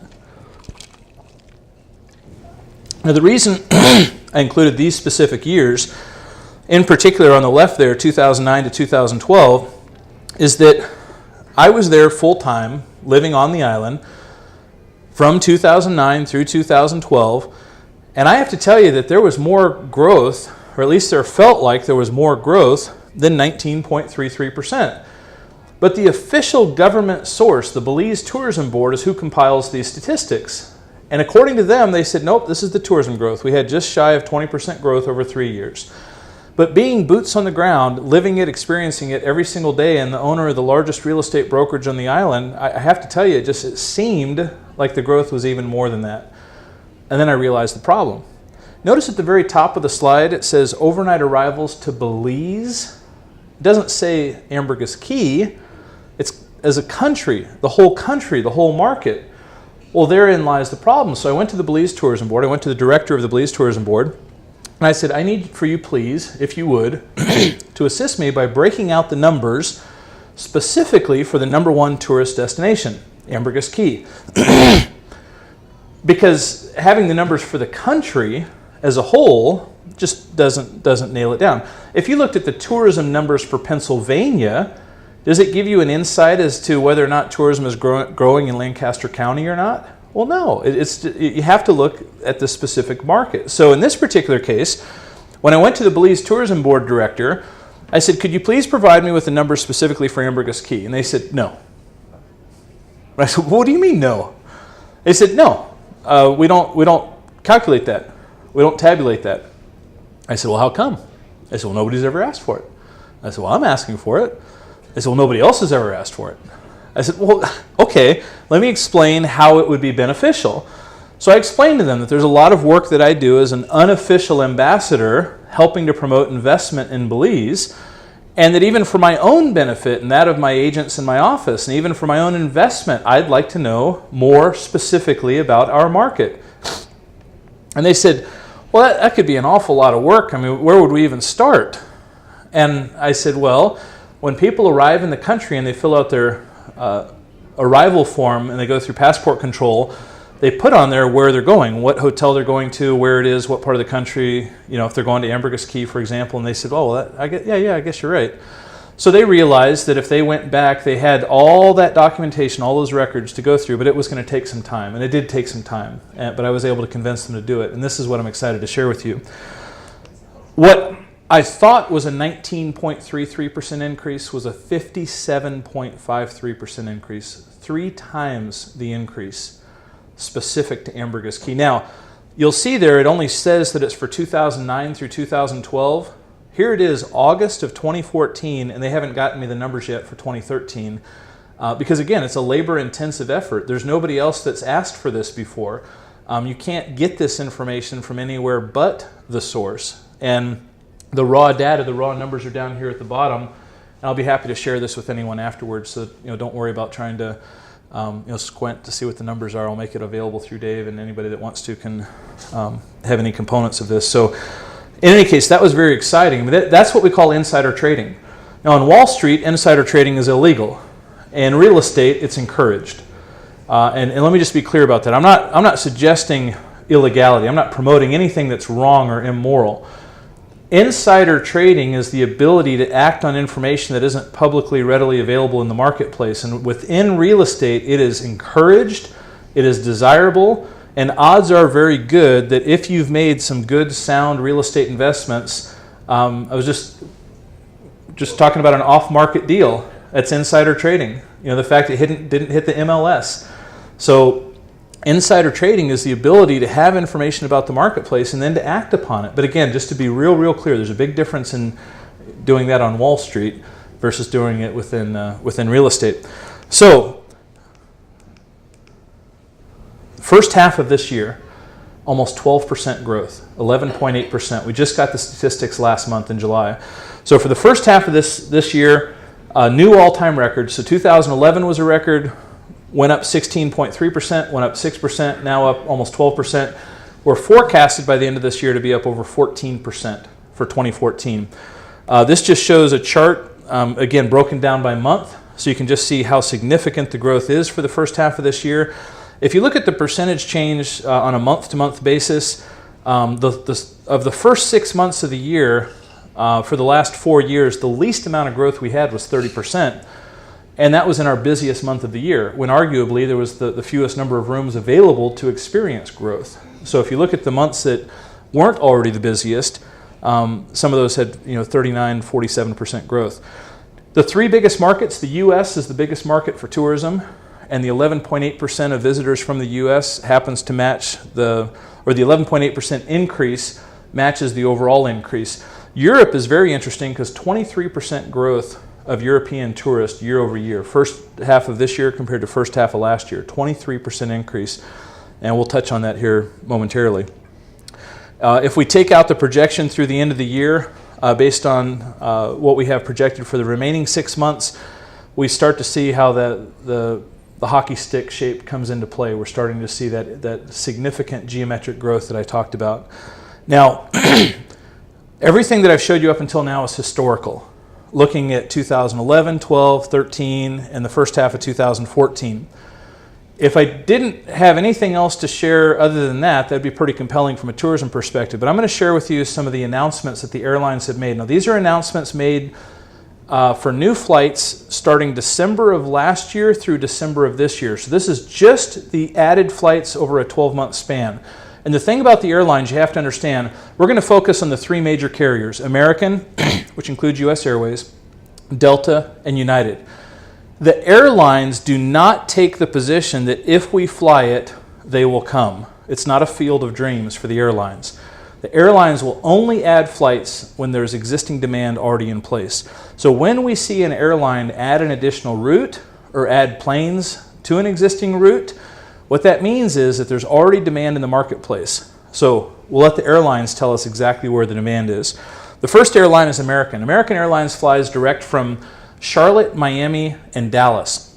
B: Now, the reason I included these specific years, in particular on the left there, 2009 to 2012, is that I was there full-time, living on the island, from 2009 through 2012, and I have to tell you that there was more growth, or at least there felt like there was more growth than 19.33%. But the official government source, the Belize Tourism Board, is who compiles these statistics. And according to them, they said, nope, this is the tourism growth. We had just shy of 20% growth over 3 years. But being boots on the ground, living it, experiencing it every single day, and the owner of the largest real estate brokerage on the island, I have to tell you, it seemed like the growth was even more than that. And then I realized the problem. Notice at the very top of the slide, it says overnight arrivals to Belize. It doesn't say Ambergris Key. It's as a country, the whole market. Well, therein lies the problem. So I went to the Belize Tourism Board. I went to the director of the Belize Tourism Board. And I said, I need for you, please, if you would, to assist me by breaking out the numbers specifically for the #1 tourist destination, Ambergris Key. Because having the numbers for the country as a whole just doesn't nail it down. If you looked at the tourism numbers for Pennsylvania, does it give you an insight as to whether or not tourism is growing in Lancaster County or not? Well, no. You have to look at the specific market. So in this particular case, when I went to the Belize Tourism Board director, I said, could you please provide me with the numbers specifically for Ambergris Key? And they said, no. I said, what do you mean no? They said, no, we don't calculate that. We don't tabulate that. I said, well, how come? I said, well, nobody's ever asked for it. I said, well, I'm asking for it. I said, well, nobody else has ever asked for it. I said, well, okay, let me explain how it would be beneficial. So I explained to them that there's a lot of work that I do as an unofficial ambassador helping to promote investment in Belize, and that even for my own benefit and that of my agents in my office, and even for my own investment, I'd like to know more specifically about our market. And they said, well, that could be an awful lot of work. I mean, where would we even start? And I said, well, when people arrive in the country and they fill out their arrival form and they go through passport control, they put on there where they're going, what hotel they're going to, where it is, what part of the country, if they're going to Ambergris Key, for example, and they said, oh, well, I guess you're right. So they realized that if they went back, they had all that documentation, all those records to go through, but it was going to take some time, and it did take some time, but I was able to convince them to do it, and this is what I'm excited to share with you. What I thought was a 19.33% increase was a 57.53% increase, 3 times the increase specific to Ambergris Key. Now, you'll see there it only says that it's for 2009 through 2012. Here it is, August of 2014, and they haven't gotten me the numbers yet for 2013. Because again, it's a labor-intensive effort. There's nobody else that's asked for this before. You can't get this information from anywhere but the source. And the raw data, the raw numbers are down here at the bottom. And I'll be happy to share this with anyone afterwards. So don't worry about trying to squint to see what the numbers are. I'll make it available through Dave, and anybody that wants to can have any components of this. So in any case, that was very exciting. That's what we call insider trading. Now on Wall Street, insider trading is illegal. In real estate, it's encouraged. And let me just be clear about that. I'm not suggesting illegality. I'm not promoting anything that's wrong or immoral. Insider trading is the ability to act on information that isn't publicly readily available in the marketplace. And within real estate, it is encouraged, it is desirable, and odds are very good that if you've made some good, sound real estate investments, I was just talking about an off-market deal. That's insider trading. The fact that it didn't hit the MLS. So insider trading is the ability to have information about the marketplace and then to act upon it. But again, just to be real clear, there's a big difference in doing that on Wall Street versus doing it within real estate. So, first half of this year, almost 12% growth, 11.8%. We just got the statistics last month in July. So for the first half of this year, new all-time record. So 2011 was a record, went up 16.3%, went up 6%, now up almost 12%. We're forecasted by the end of this year to be up over 14% for 2014. This just shows a chart, again, broken down by month, so you can just see how significant the growth is for the first half of this year. If you look at the percentage change on a month-to-month basis, of the first 6 months of the year, for the last 4 years, the least amount of growth we had was 30%. And that was in our busiest month of the year, when arguably there was the fewest number of rooms available to experience growth. So if you look at the months that weren't already the busiest, some of those had 39, 47% growth. The three biggest markets, the U.S. is the biggest market for tourism, and the 11.8% of visitors from the U.S. happens to match the 11.8% increase matches the overall increase. Europe is very interesting because 23% growth of European tourists year over year. First half of this year compared to first half of last year, 23% increase. And we'll touch on that here momentarily. If we take out the projection through the end of the year, based on what we have projected for the remaining 6 months, we start to see how the hockey stick shape comes into play. We're starting to see that significant geometric growth that I talked about. Now, everything that I've showed you up until now is historical, looking at 2011, 12, 13, and the first half of 2014. If I didn't have anything else to share other than that, that'd be pretty compelling from a tourism perspective. But I'm going to share with you some of the announcements that the airlines have made. Now, these are announcements made for new flights starting December of last year through December of this year. So this is just the added flights over a 12-month span. And the thing about the airlines you have to understand, we're going to focus on the three major carriers, American, which includes U.S. Airways, Delta, and United. The airlines do not take the position that if we fly it, they will come. It's not a field of dreams for the airlines. The airlines will only add flights when there's existing demand already in place. So when we see an airline add an additional route or add planes to an existing route, what that means is that there's already demand in the marketplace. So we'll let the airlines tell us exactly where the demand is. The first airline is American. American Airlines flies direct from Charlotte, Miami, and Dallas.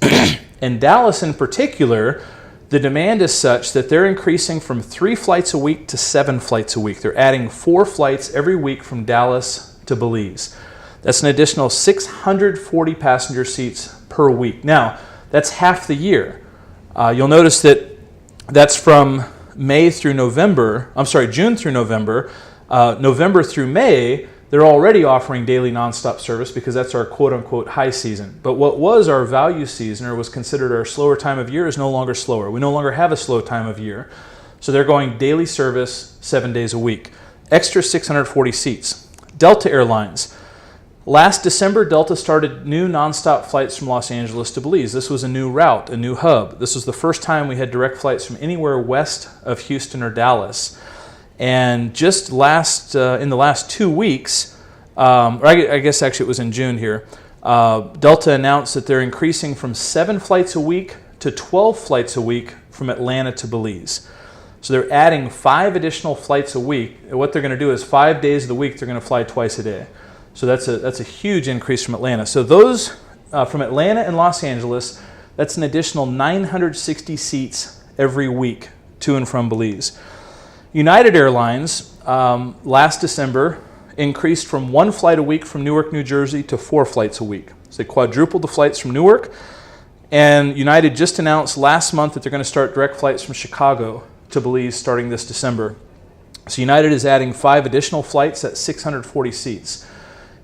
B: In Dallas in particular, the demand is such that they're increasing from 3 flights a week to 7 flights a week. They're adding 4 flights every week from Dallas to Belize. That's an additional 640 passenger seats per week. Now, that's half the year. You'll notice that that's from June through November. November through May, they're already offering daily nonstop service because that's our quote-unquote high season. But what was our value season, or was considered our slower time of year, is no longer slower. We no longer have a slow time of year. So they're going daily service 7 days a week. Extra 640 seats. Delta Airlines. Last December, Delta started new nonstop flights from Los Angeles to Belize. This was a new route, a new hub. This was the first time we had direct flights from anywhere west of Houston or Dallas. And just in the last 2 weeks, or I guess actually it was in June here, Delta announced that they're increasing from 7 flights a week to 12 flights a week from Atlanta to Belize. So they're adding 5 additional flights a week. And what they're going to do is 5 days of the week they're going to fly twice a day. So that's a huge increase from Atlanta. So those from Atlanta and Los Angeles, that's an additional 960 seats every week to and from Belize. United Airlines last December increased from 1 flight a week from Newark, New Jersey to 4 flights a week. So they quadrupled the flights from Newark. And United just announced last month that they're going to start direct flights from Chicago to Belize starting this December. So United is adding 5 additional flights at 640 seats.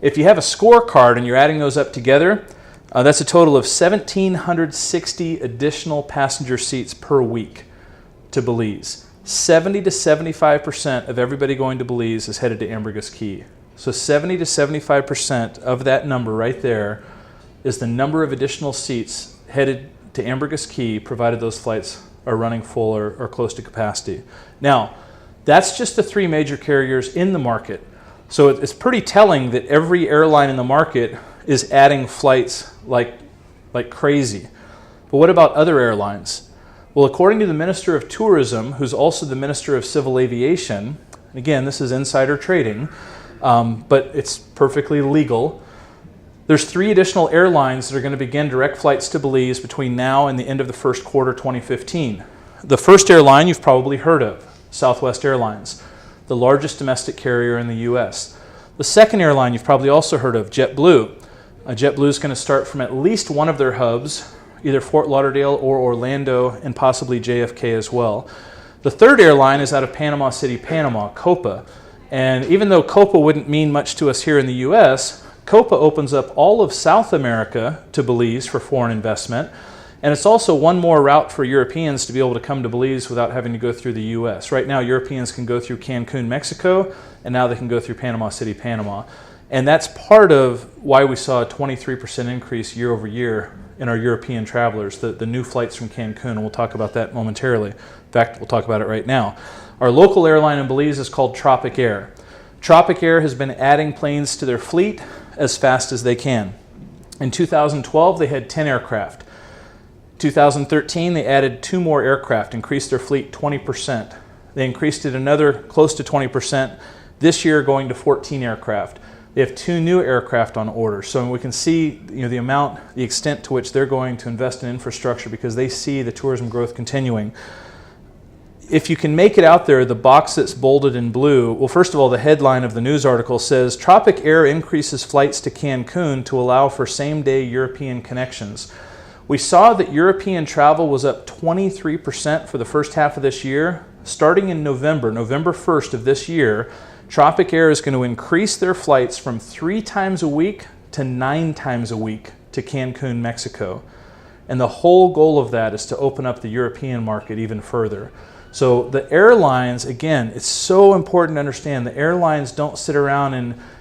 B: If you have a scorecard and you're adding those up together, that's a total of 1,760 additional passenger seats per week to Belize. 70 to 75% of everybody going to Belize is headed to Ambergris Key. So 70 to 75% of that number right there is the number of additional seats headed to Ambergris Key, provided those flights are running full or close to capacity. Now, that's just the 3 major carriers in the market. So it's pretty telling that every airline in the market is adding flights like crazy. But what about other airlines? Well, according to the Minister of Tourism, who's also the Minister of Civil Aviation, again, this is insider trading, but it's perfectly legal. There's 3 additional airlines that are going to begin direct flights to Belize between now and the end of the first quarter 2015. The first airline you've probably heard of, Southwest Airlines, the largest domestic carrier in the U.S. The second airline you've probably also heard of, JetBlue. JetBlue is going to start from at least one of their hubs, either Fort Lauderdale or Orlando, and possibly JFK as well. The third airline is out of Panama City, Panama, Copa. And even though Copa wouldn't mean much to us here in the U.S., Copa opens up all of South America to Belize for foreign investment. And it's also one more route for Europeans to be able to come to Belize without having to go through the U.S. Right now, Europeans can go through Cancun, Mexico, and now they can go through Panama City, Panama. And that's part of why we saw a 23% increase year over year in our European travelers, the new flights from Cancun, and we'll talk about that momentarily. In fact, we'll talk about it right now. Our local airline in Belize is called Tropic Air. Tropic Air has been adding planes to their fleet as fast as they can. In 2012, they had 10 aircraft. 2013, they added 2 more aircraft, increased their fleet 20%. They increased it another close to 20%. This year, going to 14 aircraft. They have 2 new aircraft on order. So we can see the extent to which they're going to invest in infrastructure because they see the tourism growth continuing. If you can make it out there, the box that's bolded in blue, well, first of all, the headline of the news article says, Tropic Air increases flights to Cancun to allow for same-day European connections. We saw that European travel was up 23% for the first half of this year. Starting in November 1st of this year, Tropic Air is going to increase their flights from 3 times a week to 9 times a week to Cancun, Mexico. And the whole goal of that is to open up the European market even further. So the airlines, again, it's so important to understand the airlines don't sit around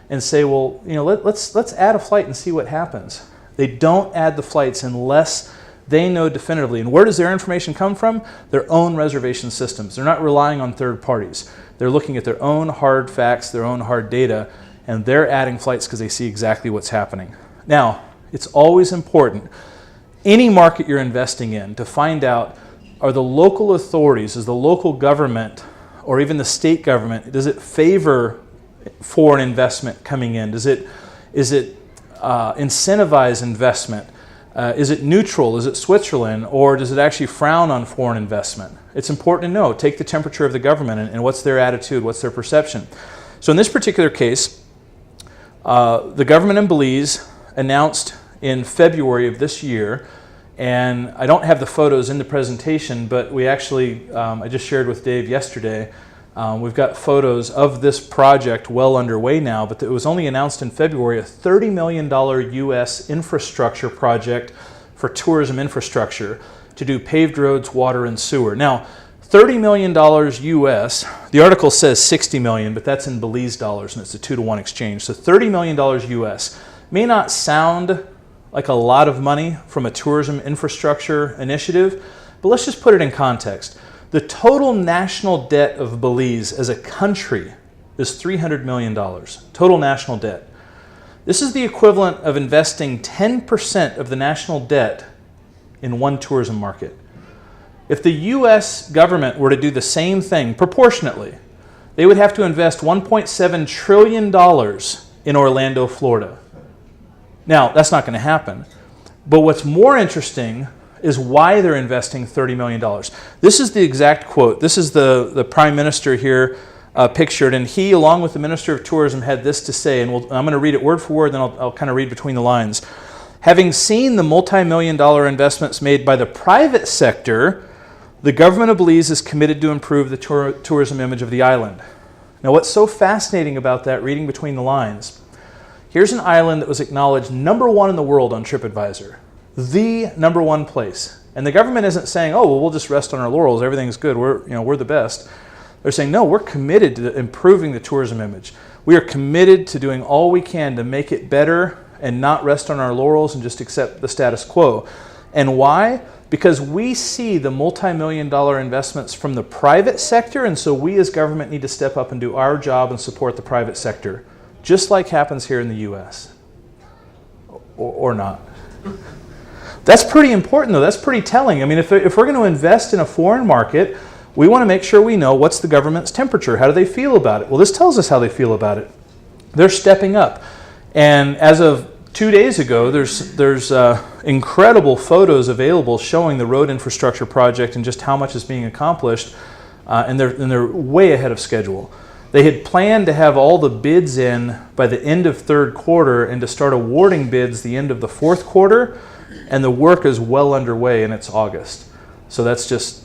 B: and say, well, let's add a flight and see what happens. They don't add the flights unless they know definitively. And where does their information come from? Their own reservation systems. They're not relying on third parties. They're looking at their own hard facts, their own hard data, and they're adding flights because they see exactly what's happening. Now, it's always important, any market you're investing in, to find out, are the local authorities, is the local government, or even the state government, does it favor foreign investment coming in? Is it incentivize investment? Is it neutral? Is it Switzerland? Or does it actually frown on foreign investment? It's important to know. Take the temperature of the government and what's their attitude, what's their perception. So in this particular case, the government in Belize announced in February of this year, and I don't have the photos in the presentation, but we actually, I just shared with Dave yesterday, we've got photos of this project well underway now, but it was only announced in February, a $30 million U.S. infrastructure project for tourism infrastructure to do paved roads, water, and sewer. Now, $30 million U.S., the article says 60 million, but that's in Belize dollars, and it's a 2-to-1 exchange. So $30 million U.S. may not sound like a lot of money from a tourism infrastructure initiative, but let's just put it in context. The total national debt of Belize as a country is $300 million, total national debt. This is the equivalent of investing 10% of the national debt in one tourism market. If the U.S. government were to do the same thing proportionately, they would have to invest $1.7 trillion in Orlando, Florida. Now, that's not going to happen. But what's more interesting is why they're investing $30 million. This is the exact quote. This is the Prime Minister here pictured, and he, along with the Minister of Tourism, had this to say, and I'm going to read it word for word, then I'll kind of read between the lines. Having seen the multi-million-dollar investments made by the private sector, the government of Belize is committed to improve the tourism image of the island. Now, what's so fascinating about that, reading between the lines, here's an island that was acknowledged #1 in the world on TripAdvisor. The #1 place. And the government isn't saying, oh, well, we'll just rest on our laurels, everything's good, we're the best. They're saying, no, we're committed to improving the tourism image. We are committed to doing all we can to make it better and not rest on our laurels and just accept the status quo. And why? Because we see the multi-million-dollar investments from the private sector, and so we as government need to step up and do our job and support the private sector, just like happens here in the U.S. Or not. That's pretty important, though. That's pretty telling. I mean, if we're going to invest in a foreign market, we want to make sure we know what's the government's temperature. How do they feel about it? Well, this tells us how they feel about it. They're stepping up. And as of 2 days ago, there's incredible photos available showing the road infrastructure project and just how much is being accomplished, and they're way ahead of schedule. They had planned to have all the bids in by the end of third quarter and to start awarding bids the end of the fourth quarter, and the work is well underway and it's August. So that's just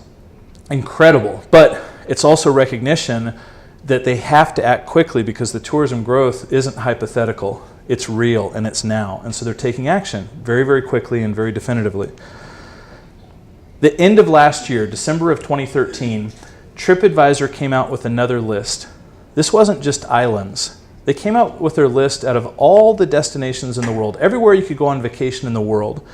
B: incredible. But it's also recognition that they have to act quickly because the tourism growth isn't hypothetical. It's real and it's now. And so they're taking action very, very quickly and very definitively. The end of last year, December of 2013, TripAdvisor came out with another list. This wasn't just islands. They came out with their list out of all the destinations in the world, everywhere you could go on vacation in the world.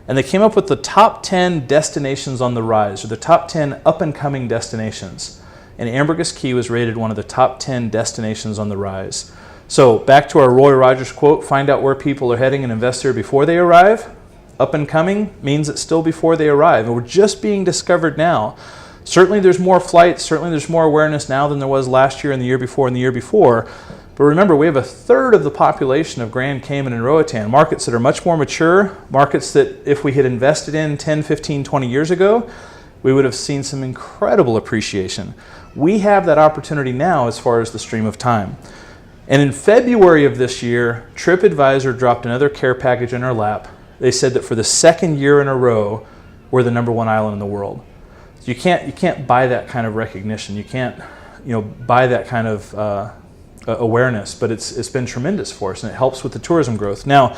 B: And they came up with the top 10 destinations on the rise, or the top 10 up-and-coming destinations. And Ambergris Key was rated one of the top 10 destinations on the rise. So back to our Roy Rogers quote, find out where people are heading and invest there before they arrive. Up and coming means it's still before they arrive. And we're just being discovered now. Certainly there's more flights, certainly there's more awareness now than there was last year and the year before and the year before. But remember, we have a third of the population of Grand Cayman and Roatan, markets that are much more mature, markets that if we had invested in 10, 15, 20 years ago, we would have seen some incredible appreciation. We have that opportunity now as far as the stream of time. And in February of this year, TripAdvisor dropped another care package in our lap. They said that for the second year in a row, we're the #1 island in the world. So you can't buy that kind of recognition. You can't buy that kind of awareness, but it's been tremendous for us, and it helps with the tourism growth. Now,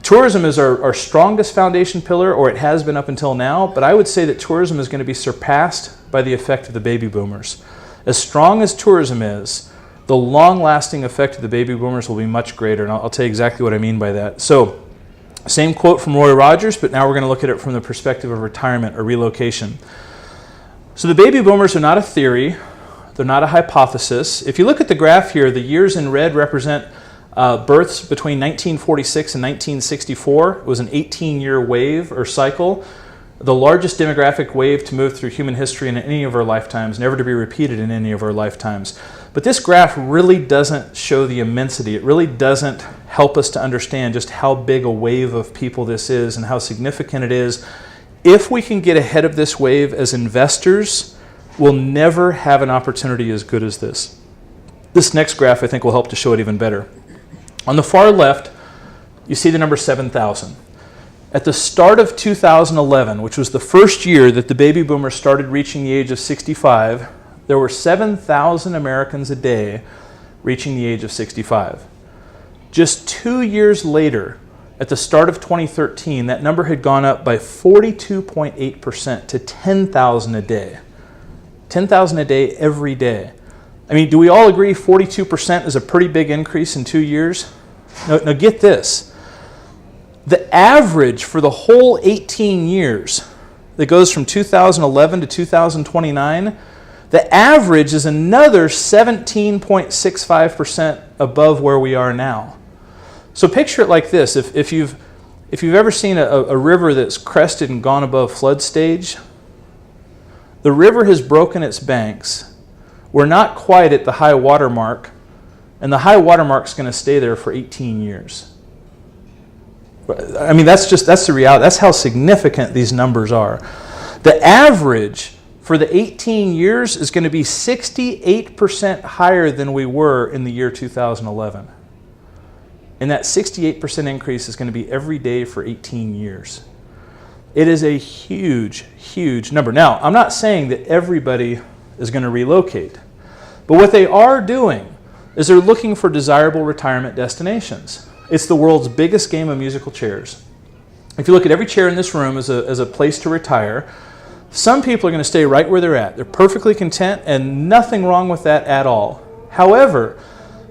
B: tourism is our strongest foundation pillar, or it has been up until now, but I would say that tourism is going to be surpassed by the effect of the baby boomers. As strong as tourism is, the long-lasting effect of the baby boomers will be much greater, and I'll tell you exactly what I mean by that. So, same quote from Roy Rogers, but now we're going to look at it from the perspective of retirement or relocation. So the baby boomers are not a theory. They're not a hypothesis. If you look at the graph here, the years in red represent births between 1946 and 1964. It was an 18-year wave or cycle, the largest demographic wave to move through human history in any of our lifetimes, never to be repeated in any of our lifetimes. But this graph really doesn't show the immensity. It really doesn't help us to understand just how big a wave of people this is and how significant it is. If we can get ahead of this wave as investors, we'll never have an opportunity as good as this. This next graph, I think, will help to show it even better. On the far left, you see the number 7,000. At the start of 2011, which was the first year that the baby boomers started reaching the age of 65, there were 7,000 Americans a day reaching the age of 65. Just 2 years later, at the start of 2013, that number had gone up by 42.8% to 10,000 a day. 10,000 a day every day. I mean, do we all agree 42% is a pretty big increase in 2 years? Now get this. The average for the whole 18 years that goes from 2011 to 2029, the average is another 17.65% above where we are now. So picture it like this. If you've ever seen a river that's crested and gone above flood stage, the river has broken its banks. We're not quite at the high water mark, and the high water mark's going to stay there for 18 years. I mean, that's the reality. That's how significant these numbers are. The average for the 18 years is going to be 68% higher than we were in the year 2011. And that 68% increase is going to be every day for 18 years. It is a huge, huge number. Now, I'm not saying that everybody is going to relocate, but what they are doing is they're looking for desirable retirement destinations. It's the world's biggest game of musical chairs. If you look at every chair in this room as a place to retire, some people are going to stay right where they're at. They're perfectly content and nothing wrong with that at all. However,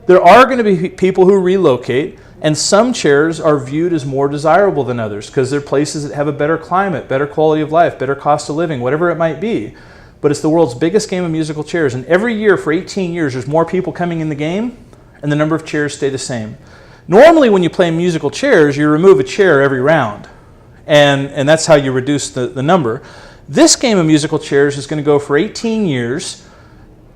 B: there are going to be people who relocate, and some chairs are viewed as more desirable than others because they're places that have a better climate, better quality of life, better cost of living, whatever it might be. But it's the world's biggest game of musical chairs, and every year for 18 years there's more people coming in the game, and the number of chairs stay the same. Normally when you play musical chairs, you remove a chair every round, and that's how you reduce the number. This game of musical chairs is going to go for 18 years,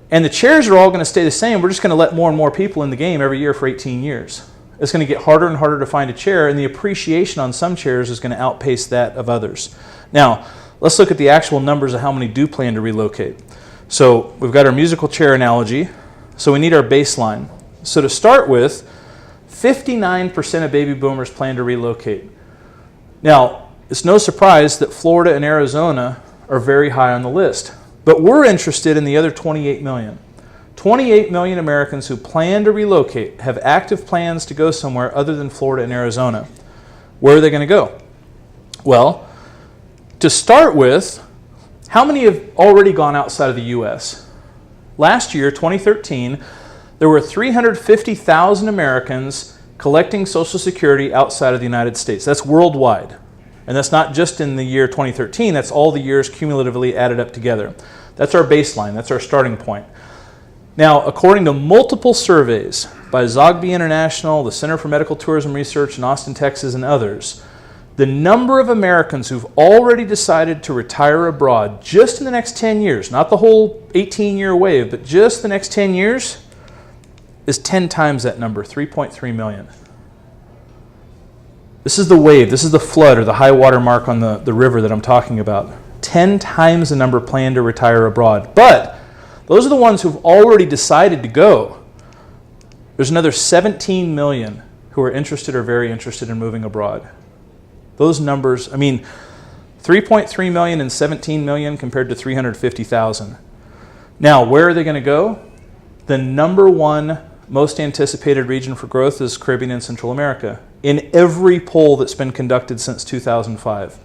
B: and the chairs are all going to stay the same. We're just going to let more and more people in the game every year for 18 years. It's going to get harder and harder to find a chair, and the appreciation on some chairs is going to outpace that of others. Now, let's look at the actual numbers of how many do plan to relocate. So we've got our musical chair analogy. So we need our baseline. So to start with, 59% of baby boomers plan to relocate. Now, it's no surprise that Florida and Arizona are very high on the list. But we're interested in the other 28 million. 28 million Americans who plan to relocate, have active plans to go somewhere other than Florida and Arizona. Where are they going to go? Well, to start with, how many have already gone outside of the U.S.? Last year, 2013, there were 350,000 Americans collecting Social Security outside of the United States. That's worldwide. And that's not just in the year 2013, that's all the years cumulatively added up together. That's our baseline, that's our starting point. Now, according to multiple surveys by Zogby International, the Center for Medical Tourism Research in Austin, Texas, and others, the number of Americans who've already decided to retire abroad just in the next 10 years, not the whole 18-year wave, but just the next 10 years, is 10 times that number, 3.3 million. This is the wave, this is the flood or the high water mark on the river that I'm talking about. 10 times the number plan to retire abroad. But those are the ones who've already decided to go. There's another 17 million who are interested or very interested in moving abroad. Those numbers, 3.3 million and 17 million compared to 350,000. Now, where are they going to go? The number one most anticipated region for growth is Caribbean and Central America. In every poll that's been conducted since 2005.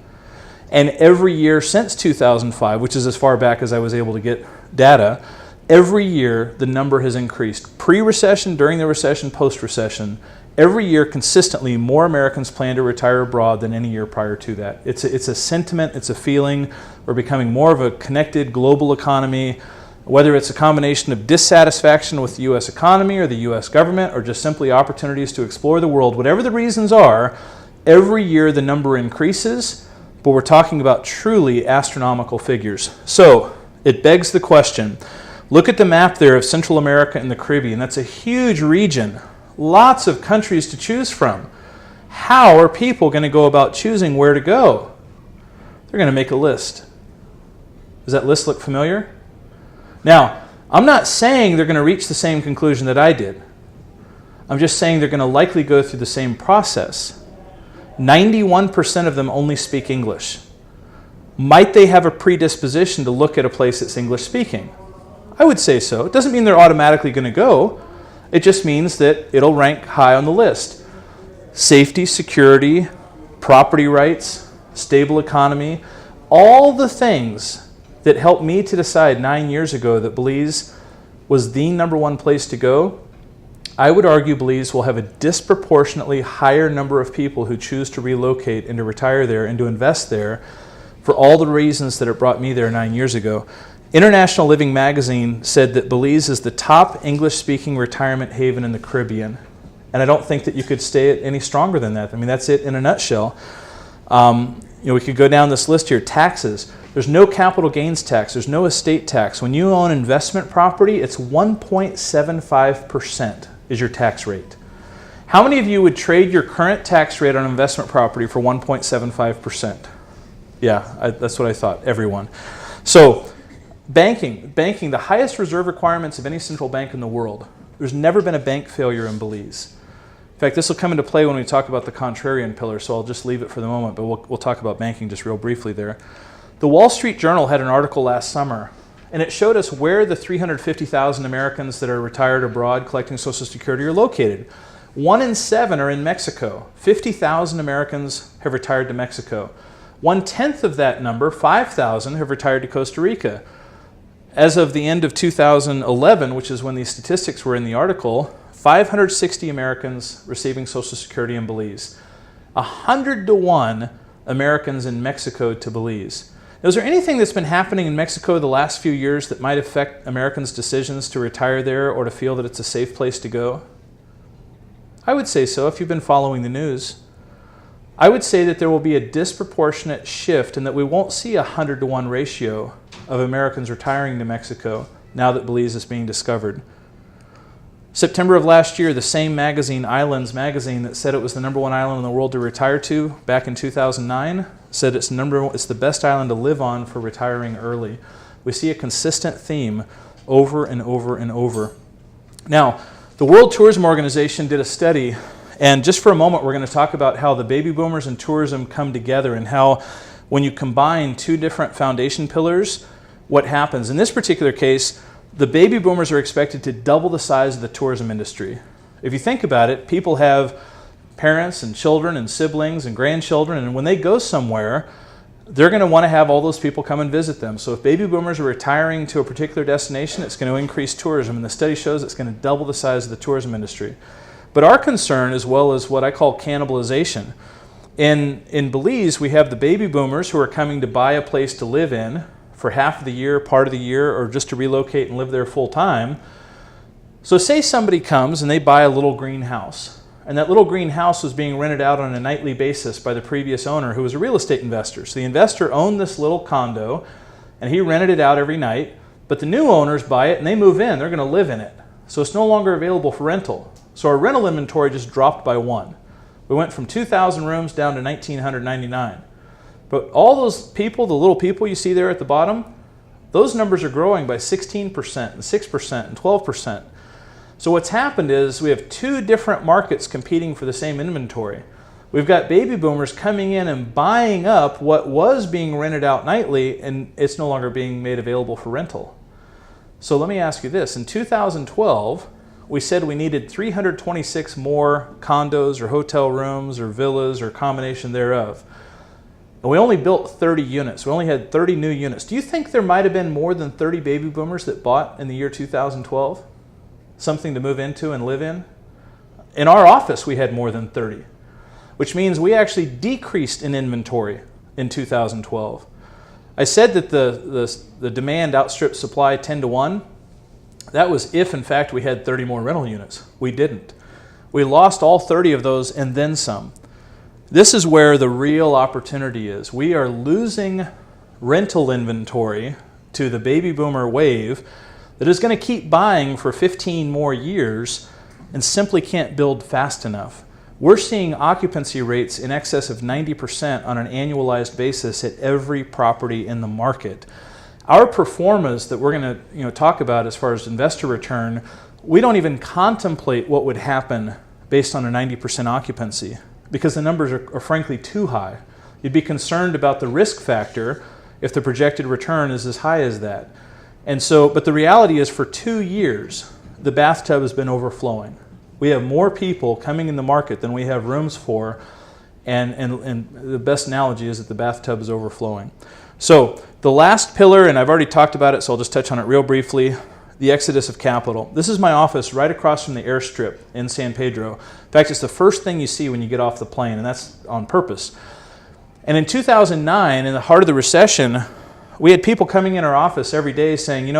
B: And every year since 2005, which is as far back as I was able to get data, every year the number has increased. Pre-recession, during the recession, post-recession, every year consistently more Americans plan to retire abroad than any year prior to that. It's a sentiment, it's a feeling. We're becoming more of a connected global economy, whether it's a combination of dissatisfaction with the U.S. economy or the U.S. government or just simply opportunities to explore the world. Whatever the reasons are, every year the number increases, but we're talking about truly astronomical figures. So it begs the question, look at the map there of Central America and the Caribbean. That's a huge region, lots of countries to choose from. How are people going to go about choosing where to go? They're going to make a list. Does that list look familiar? Now, I'm not saying they're going to reach the same conclusion that I did. I'm just saying they're going to likely go through the same process. 91% of them only speak English. Might they have a predisposition to look at a place that's English speaking? I would say so. It doesn't mean they're automatically going to go. It just means that it'll rank high on the list. Safety, security, property rights, stable economy, all the things that helped me to decide 9 years ago that Belize was the number one place to go. I would argue Belize will have a disproportionately higher number of people who choose to relocate and to retire there and to invest there for all the reasons that it brought me there 9 years ago. International Living Magazine said that Belize is the top English-speaking retirement haven in the Caribbean. And I don't think that you could say it any stronger than that. That's it in a nutshell. We could go down this list here. Taxes. There's no capital gains tax. There's no estate tax. When you own investment property, it's 1.75% is your tax rate. How many of you would trade your current tax rate on investment property for 1.75%? Yeah, that's what I thought, everyone. So banking, the highest reserve requirements of any central bank in the world. There's never been a bank failure in Belize. In fact, this will come into play when we talk about the contrarian pillar, so I'll just leave it for the moment, but we'll talk about banking just real briefly there. The Wall Street Journal had an article last summer, and it showed us where the 350,000 Americans that are retired abroad collecting Social Security are located. 1 in 7 are in Mexico. 50,000 Americans have retired to Mexico. 1/10 of that number, 5,000, have retired to Costa Rica. As of the end of 2011, which is when these statistics were in the article, 560 Americans receiving Social Security in Belize. 100-to-1 Americans in Mexico to Belize. Now, is there anything that's been happening in Mexico the last few years that might affect Americans' decisions to retire there or to feel that it's a safe place to go? I would say so if you've been following the news. I would say that there will be a disproportionate shift and that we won't see a 100-to-1 ratio of Americans retiring to Mexico now that Belize is being discovered. September of last year, the same magazine, Islands magazine, that said it was the number one island in the world to retire to back in 2009, said it's the best island to live on for retiring early. We see a consistent theme over and over and over. Now, the World Tourism Organization did a study, and just for a moment we're going to talk about how the baby boomers and tourism come together and how when you combine two different foundation pillars, what happens. In this particular case, the baby boomers are expected to double the size of the tourism industry. If you think about it, people have parents and children and siblings and grandchildren, and when they go somewhere, they're going to want to have all those people come and visit them. So if baby boomers are retiring to a particular destination, it's going to increase tourism, and the study shows it's going to double the size of the tourism industry. But our concern, as well as what I call cannibalization, in Belize, we have the baby boomers who are coming to buy a place to live in for half of the year, part of the year, or just to relocate and live there full time. So say somebody comes and they buy a little green house, and that little green house was being rented out on a nightly basis by the previous owner, who was a real estate investor. So the investor owned this little condo and he rented it out every night, but the new owners buy it and they move in, they're going to live in it. So it's no longer available for rental. So our rental inventory just dropped by 1. We went from 2,000 rooms down to 1,999. But all those people, the little people you see there at the bottom, those numbers are growing by 16% and 6% and 12%. So what's happened is we have two different markets competing for the same inventory. We've got baby boomers coming in and buying up what was being rented out nightly, and it's no longer being made available for rental. So let me ask you this. In 2012, we said we needed 326 more condos or hotel rooms or villas or combination thereof. And we only built 30 units. We only had 30 new units. Do you think there might have been more than 30 baby boomers that bought in the year 2012? Something to move into and live in? In our office, we had more than 30, which means we actually decreased in inventory in 2012. I said that the demand outstripped supply 10 to 1. That was if, in fact, we had 30 more rental units. We didn't. We lost all 30 of those and then some. This is where the real opportunity is. We are losing rental inventory to the baby boomer wave that is going to keep buying for 15 more years and simply can't build fast enough. We're seeing occupancy rates in excess of 90% on an annualized basis at every property in the market. Our performance that we're going to talk about as far as investor return, we don't even contemplate what would happen based on a 90% occupancy because the numbers are frankly too high. You'd be concerned about the risk factor if the projected return is as high as that. And so, but the reality is for 2 years, the bathtub has been overflowing. We have more people coming in the market than we have rooms for, and the best analogy is that the bathtub is overflowing. So the last pillar, and I've already talked about it, so I'll just touch on it real briefly, the exodus of capital. This is my office right across from the airstrip in San Pedro. In fact, it's the first thing you see when you get off the plane, and that's on purpose. And in 2009, in the heart of the recession, we had people coming in our office every day saying,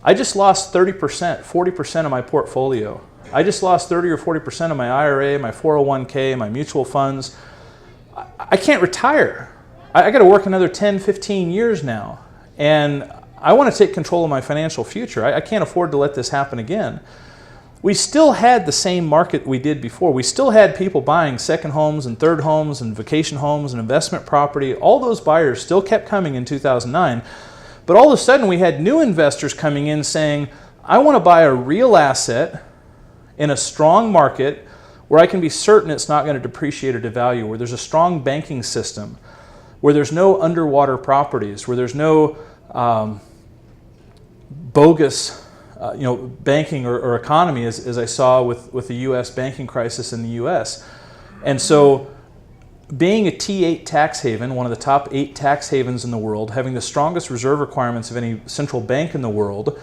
B: I just lost 30%, 40% of my portfolio. I just lost 30 or 40% of my IRA, my 401k, my mutual funds. I can't retire. I got to work another 10, 15 years now. And I want to take control of my financial future. I can't afford to let this happen again. We still had the same market we did before. We still had people buying second homes and third homes and vacation homes and investment property. All those buyers still kept coming in 2009. But all of a sudden we had new investors coming in saying, I want to buy a real asset in a strong market where I can be certain it's not going to depreciate or devalue, where there's a strong banking system, where there's no underwater properties, where there's no bogus banking or economy as I saw with the U.S. banking crisis in the U.S. And so being a T8 tax haven, one of the top 8 tax havens in the world, having the strongest reserve requirements of any central bank in the world,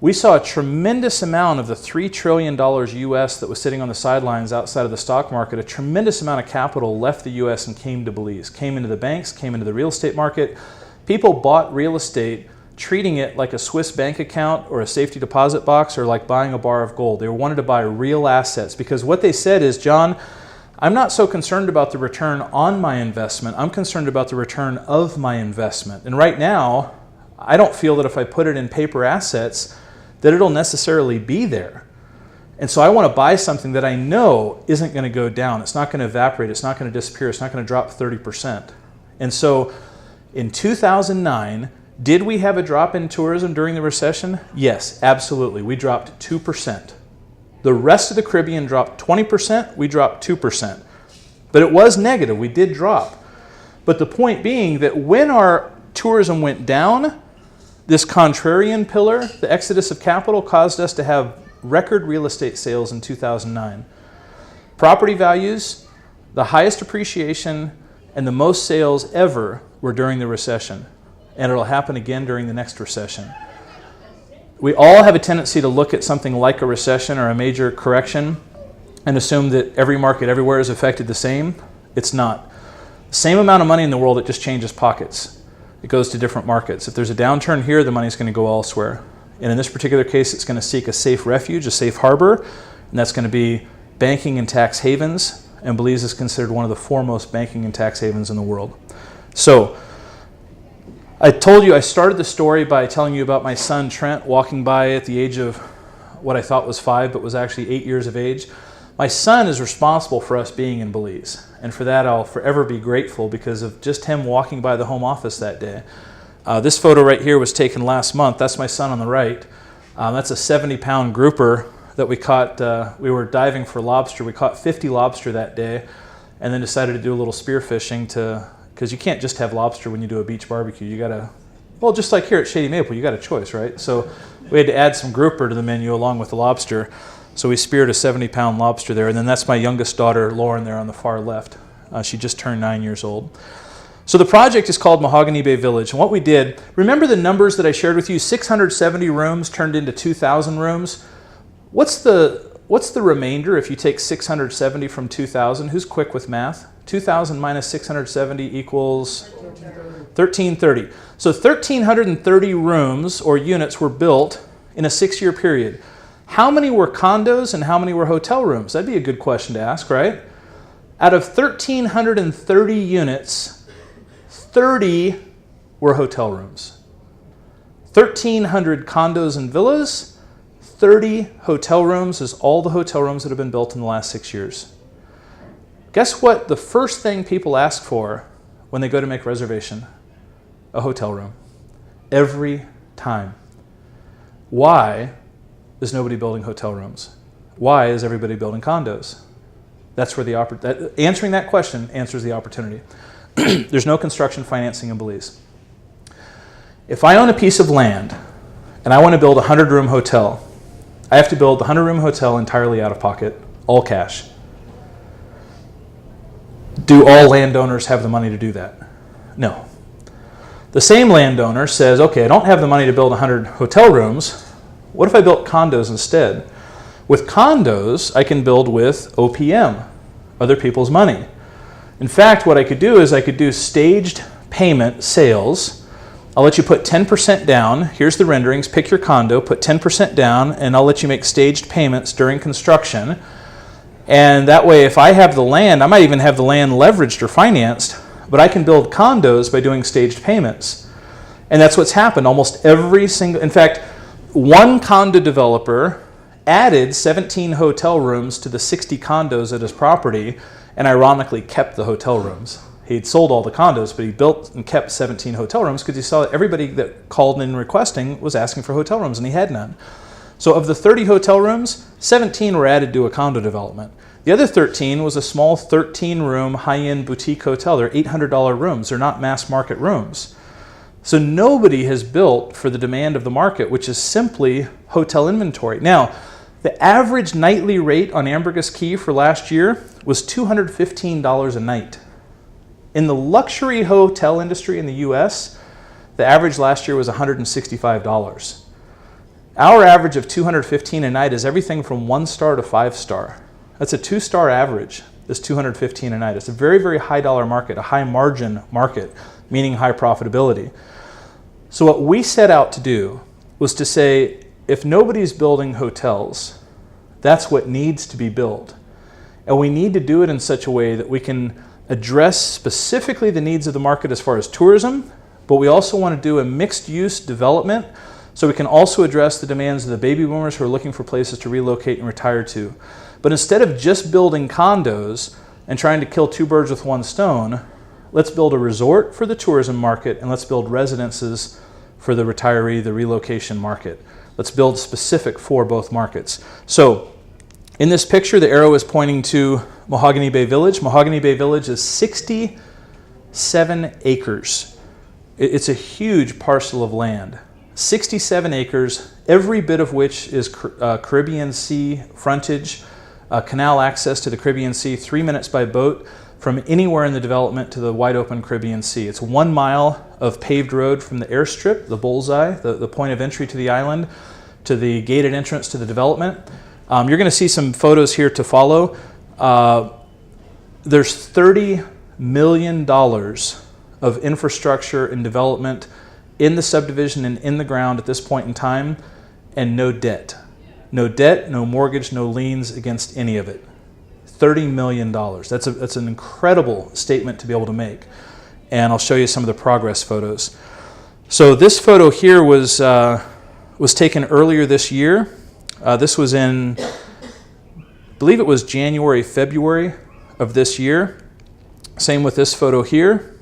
B: we saw a tremendous amount of the $3 trillion U.S. that was sitting on the sidelines outside of the stock market. A tremendous amount of capital left the U.S. and came to Belize, came into the banks, came into the real estate market. People bought real estate treating it like a Swiss bank account or a safety deposit box or like buying a bar of gold. They wanted to buy real assets because what they said is, John, I'm not so concerned about the return on my investment. I'm concerned about the return of my investment. And right now, I don't feel that if I put it in paper assets, that it'll necessarily be there. And so I want to buy something that I know isn't going to go down. It's not going to evaporate. It's not going to disappear. It's not going to drop 30%. And so in 2009, Did we have a drop in tourism during the recession? Yes, absolutely. We dropped 2%. The rest of the Caribbean dropped 20%, we dropped 2%. But it was negative, we did drop. But the point being that when our tourism went down, this contrarian pillar, the exodus of capital, caused us to have record real estate sales in 2009. Property values, the highest appreciation, and the most sales ever were during the recession. And it'll happen again during the next recession. We all have a tendency to look at something like a recession or a major correction and assume that every market everywhere is affected the same. It's not. Same amount of money in the world, it just changes pockets. It goes to different markets. If there's a downturn here, the money's going to go elsewhere. And in this particular case, it's going to seek a safe refuge, a safe harbor, and that's going to be banking and tax havens. And Belize is considered one of the foremost banking and tax havens in the world. So, I told you I started the story by telling you about my son Trent walking by at the age of what I thought was 5, but was actually 8 years of age. My son is responsible for us being in Belize, and for that I'll forever be grateful because of just him walking by the home office that day. This photo right here was taken last month. That's my son on the right. That's a 70-pound grouper that we caught. We were diving for lobster. We caught 50 lobster that day and then decided to do a little spear fishing because you can't just have lobster when you do a beach barbecue. You gotta, well, just like here at Shady Maple, you got a choice, right? So we had to add some grouper to the menu along with the lobster. So we speared a 70-pound lobster there. And then that's my youngest daughter, Lauren, there on the far left. She just turned 9 years old. So the project is called Mahogany Bay Village. And what we did, remember the numbers that I shared with you? 670 rooms turned into 2,000 rooms. What's the remainder if you take 670 from 2,000? Who's quick with math? 2,000 minus 670 equals 1,330. So 1,330 rooms or units were built in a 6-year period. How many were condos and how many were hotel rooms? That'd be a good question to ask, right? Out of 1,330 units, 30 were hotel rooms. 1,300 condos and villas, 30 hotel rooms is all the hotel rooms that have been built in the last 6 years. Guess what the first thing people ask for when they go to make a reservation? A hotel room. Every time. Why is nobody building hotel rooms? Why is everybody building condos? That's where answering that question answers the opportunity. There's no construction financing in Belize. If I own a piece of land and I want to build a 100-room hotel, I have to build the 100-room hotel entirely out of pocket, all cash. Do all landowners have the money to do that? No. The same landowner says, okay, I don't have the money to build 100 hotel rooms. What if I built condos instead? With condos, I can build with OPM, other people's money. In fact, what I could do is I could do staged payment sales. I'll let you put 10% down. Here's the renderings. Pick your condo, put 10% down, and I'll let you make staged payments during construction. And that way, if I have the land, I might even have the land leveraged or financed, but I can build condos by doing staged payments. And that's what's happened. Almost every single, in fact, one condo developer added 17 hotel rooms to the 60 condos at his property and ironically kept the hotel rooms. He'd sold all the condos, but he built and kept 17 hotel rooms because he saw that everybody that called in requesting was asking for hotel rooms and he had none. So of the 30 hotel rooms, 17 were added to a condo development. The other 13 was a small 13-room high-end boutique hotel. They're $800 rooms. They're not mass market rooms. So nobody has built for the demand of the market, which is simply hotel inventory. Now, the average nightly rate on Ambergris Key for last year was $215 a night. In the luxury hotel industry in the US, the average last year was $165. Our average of $215 a night is everything from 1-star to 5-star. That's a 2-star average, is $215 a night. It's a very, very high dollar market, a high margin market, meaning high profitability. So what we set out to do was to say, if nobody's building hotels, that's what needs to be built. And we need to do it in such a way that we can address specifically the needs of the market as far as tourism, but we also want to do a mixed use development so we can also address the demands of the baby boomers who are looking for places to relocate and retire to. But instead of just building condos and trying to kill two birds with one stone, let's build a resort for the tourism market and let's build residences for the retiree, the relocation market. Let's build specific for both markets. So in this picture, the arrow is pointing to Mahogany Bay Village. Mahogany Bay Village is 67 acres. It's a huge parcel of land. 67 acres, every bit of which is Caribbean Sea frontage, canal access to the Caribbean Sea, 3 minutes by boat from anywhere in the development to the wide open Caribbean Sea. It's 1 mile of paved road from the airstrip, the bullseye, the point of entry to the island, to the gated entrance to the development. You're going to see some photos here to follow. There's $30 million of infrastructure and development in the subdivision and in the ground at this point in time, and no debt. No debt, no mortgage, no liens against any of it. $30 million. That's an incredible statement to be able to make. And I'll show you some of the progress photos. So this photo here was taken earlier this year. This was in, I believe it was January, February of this year. Same with this photo here.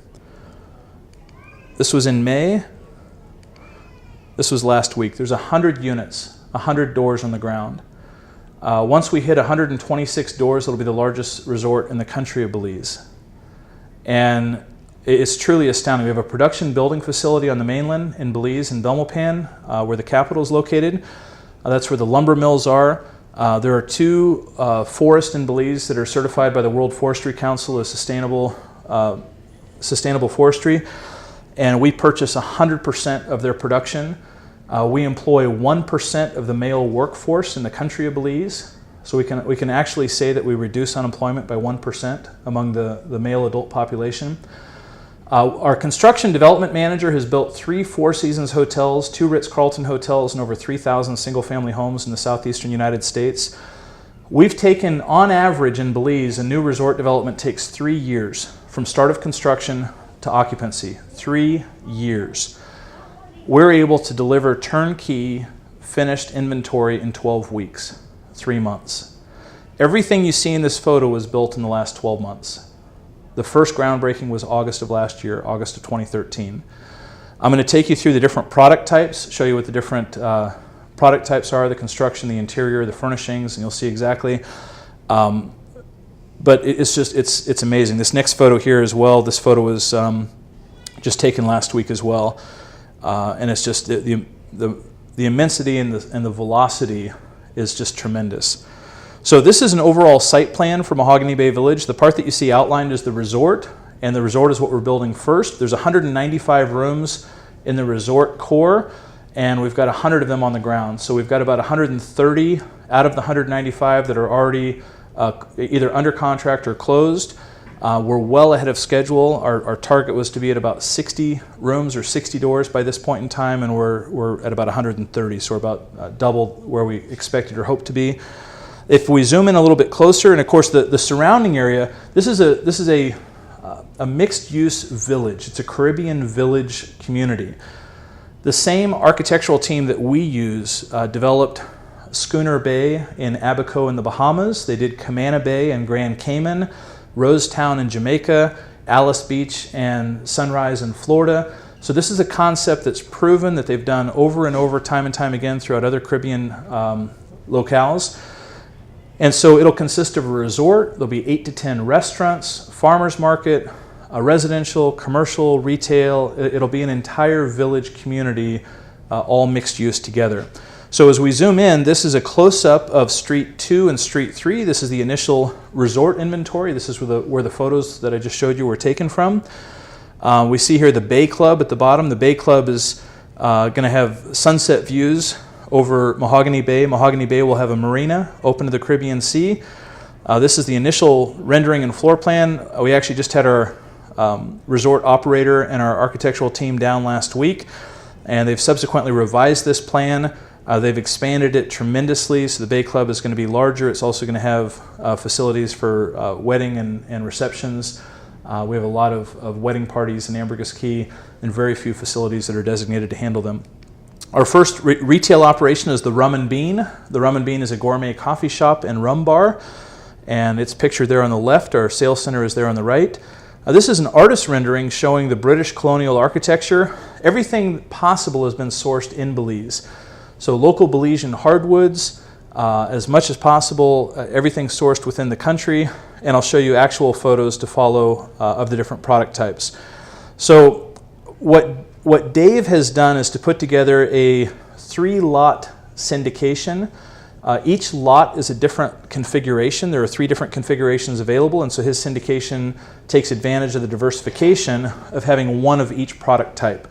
B: This was in May. This was last week. There's 100 units, 100 doors on the ground. Once we hit 126 doors, it'll be the largest resort in the country of Belize. And it's truly astounding. We have a production building facility on the mainland in Belize, in Belmopan, where the capital is located. That's where the lumber mills are. There are 2 forests in Belize that are certified by the World Forestry Council as sustainable forestry. And we purchase 100% of their production. We employ 1% of the male workforce in the country of Belize. So we can actually say that we reduce unemployment by 1% among the male adult population. Our construction development manager has built 3 Four Seasons hotels, 2 Ritz-Carlton hotels, and over 3,000 single-family homes in the southeastern United States. We've taken, on average in Belize, a new resort development takes 3 years from start of construction to occupancy. 3 years. We're able to deliver turnkey, finished inventory in 12 weeks, 3 months. Everything you see in this photo was built in the last 12 months. The first groundbreaking was August of last year, August of 2013. I'm going to take you through the different product types, show you what the different product types are, the construction, the interior, the furnishings, and you'll see exactly. But it's amazing. This next photo here as well, this photo was just taken last week as well. And it's just the immensity and the velocity is just tremendous. So this is an overall site plan for Mahogany Bay Village. The part that you see outlined is the resort, and the resort is what we're building first. There's 195 rooms in the resort core, and we've got 100 of them on the ground. So we've got about 130 out of the 195 that are already either under contract or closed. We're well ahead of schedule. Our target was to be at about 60 rooms or 60 doors by this point in time, and we're at about 130, so we're about double where we expected or hoped to be. If we zoom in a little bit closer, and of course the surrounding area, this is a mixed-use village. It's a Caribbean village community. The same architectural team that we use developed Schooner Bay in Abaco in the Bahamas. They did Camana Bay and Grand Cayman, Rosetown in Jamaica, Alice Beach and Sunrise in Florida. So this is a concept that's proven, that they've done over and over, time and time again throughout other Caribbean locales. And so it'll consist of a resort. There'll be 8 to 10 restaurants, farmers market, a residential, commercial, retail. It'll be an entire village community, all mixed use together. So as we zoom in, this is a close-up of Street 2 and Street 3. This is the initial resort inventory. This is where the photos that I just showed you were taken from. We see here the Bay Club at the bottom. The Bay Club is going to have sunset views over Mahogany Bay. Mahogany Bay will have a marina open to the Caribbean Sea. This is the initial rendering and floor plan. We actually just had our resort operator and our architectural team down last week, and they've subsequently revised this plan. They've expanded it tremendously, so the Bay Club is going to be larger. It's also going to have facilities for wedding and receptions. We have a lot of wedding parties in Ambergris Key and very few facilities that are designated to handle them. Our first retail operation is the Rum and Bean. The Rum and Bean is a gourmet coffee shop and rum bar, and it's pictured there on the left. Our sales center is there on the right. This is an artist rendering showing the British colonial architecture. Everything possible has been sourced in Belize. So local Belizean hardwoods, as much as possible, everything sourced within the country, and I'll show you actual photos to follow of the different product types. So what Dave has done is to put together a 3-lot syndication. Each lot is a different configuration. There are 3 different configurations available, and so his syndication takes advantage of the diversification of having one of each product type.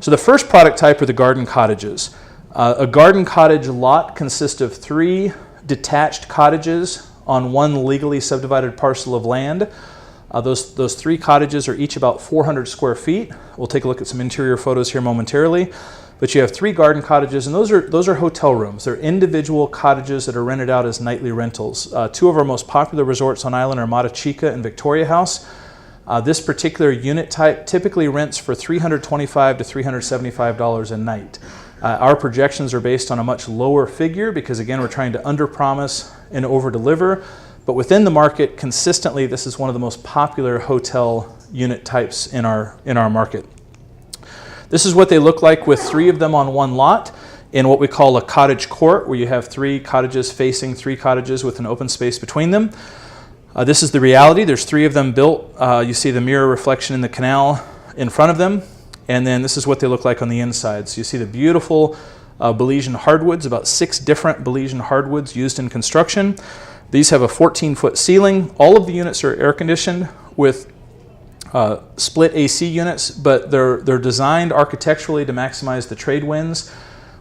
B: So the first product type are the garden cottages. A garden cottage lot consists of 3 detached cottages on one legally subdivided parcel of land. Those 3 cottages are each about 400 square feet. We'll take a look at some interior photos here momentarily. But you have 3 garden cottages, and those are hotel rooms. They're individual cottages that are rented out as nightly rentals. 2 of our most popular resorts on island are Mata Chica and Victoria House. This particular unit type typically rents for $325 to $375 a night. Our projections are based on a much lower figure because, again, we're trying to underpromise and overdeliver. But within the market, consistently, this is one of the most popular hotel unit types in our market. This is what they look like with 3 of them on one lot in what we call a cottage court, where you have 3 cottages facing 3 cottages with an open space between them. This is the reality. There's 3 of them built. You see the mirror reflection in the canal in front of them. And then this is what they look like on the inside. So you see the beautiful Belizean hardwoods, about 6 different Belizean hardwoods used in construction. These have a 14-foot ceiling. All of the units are air conditioned with split AC units, but they're designed architecturally to maximize the trade winds.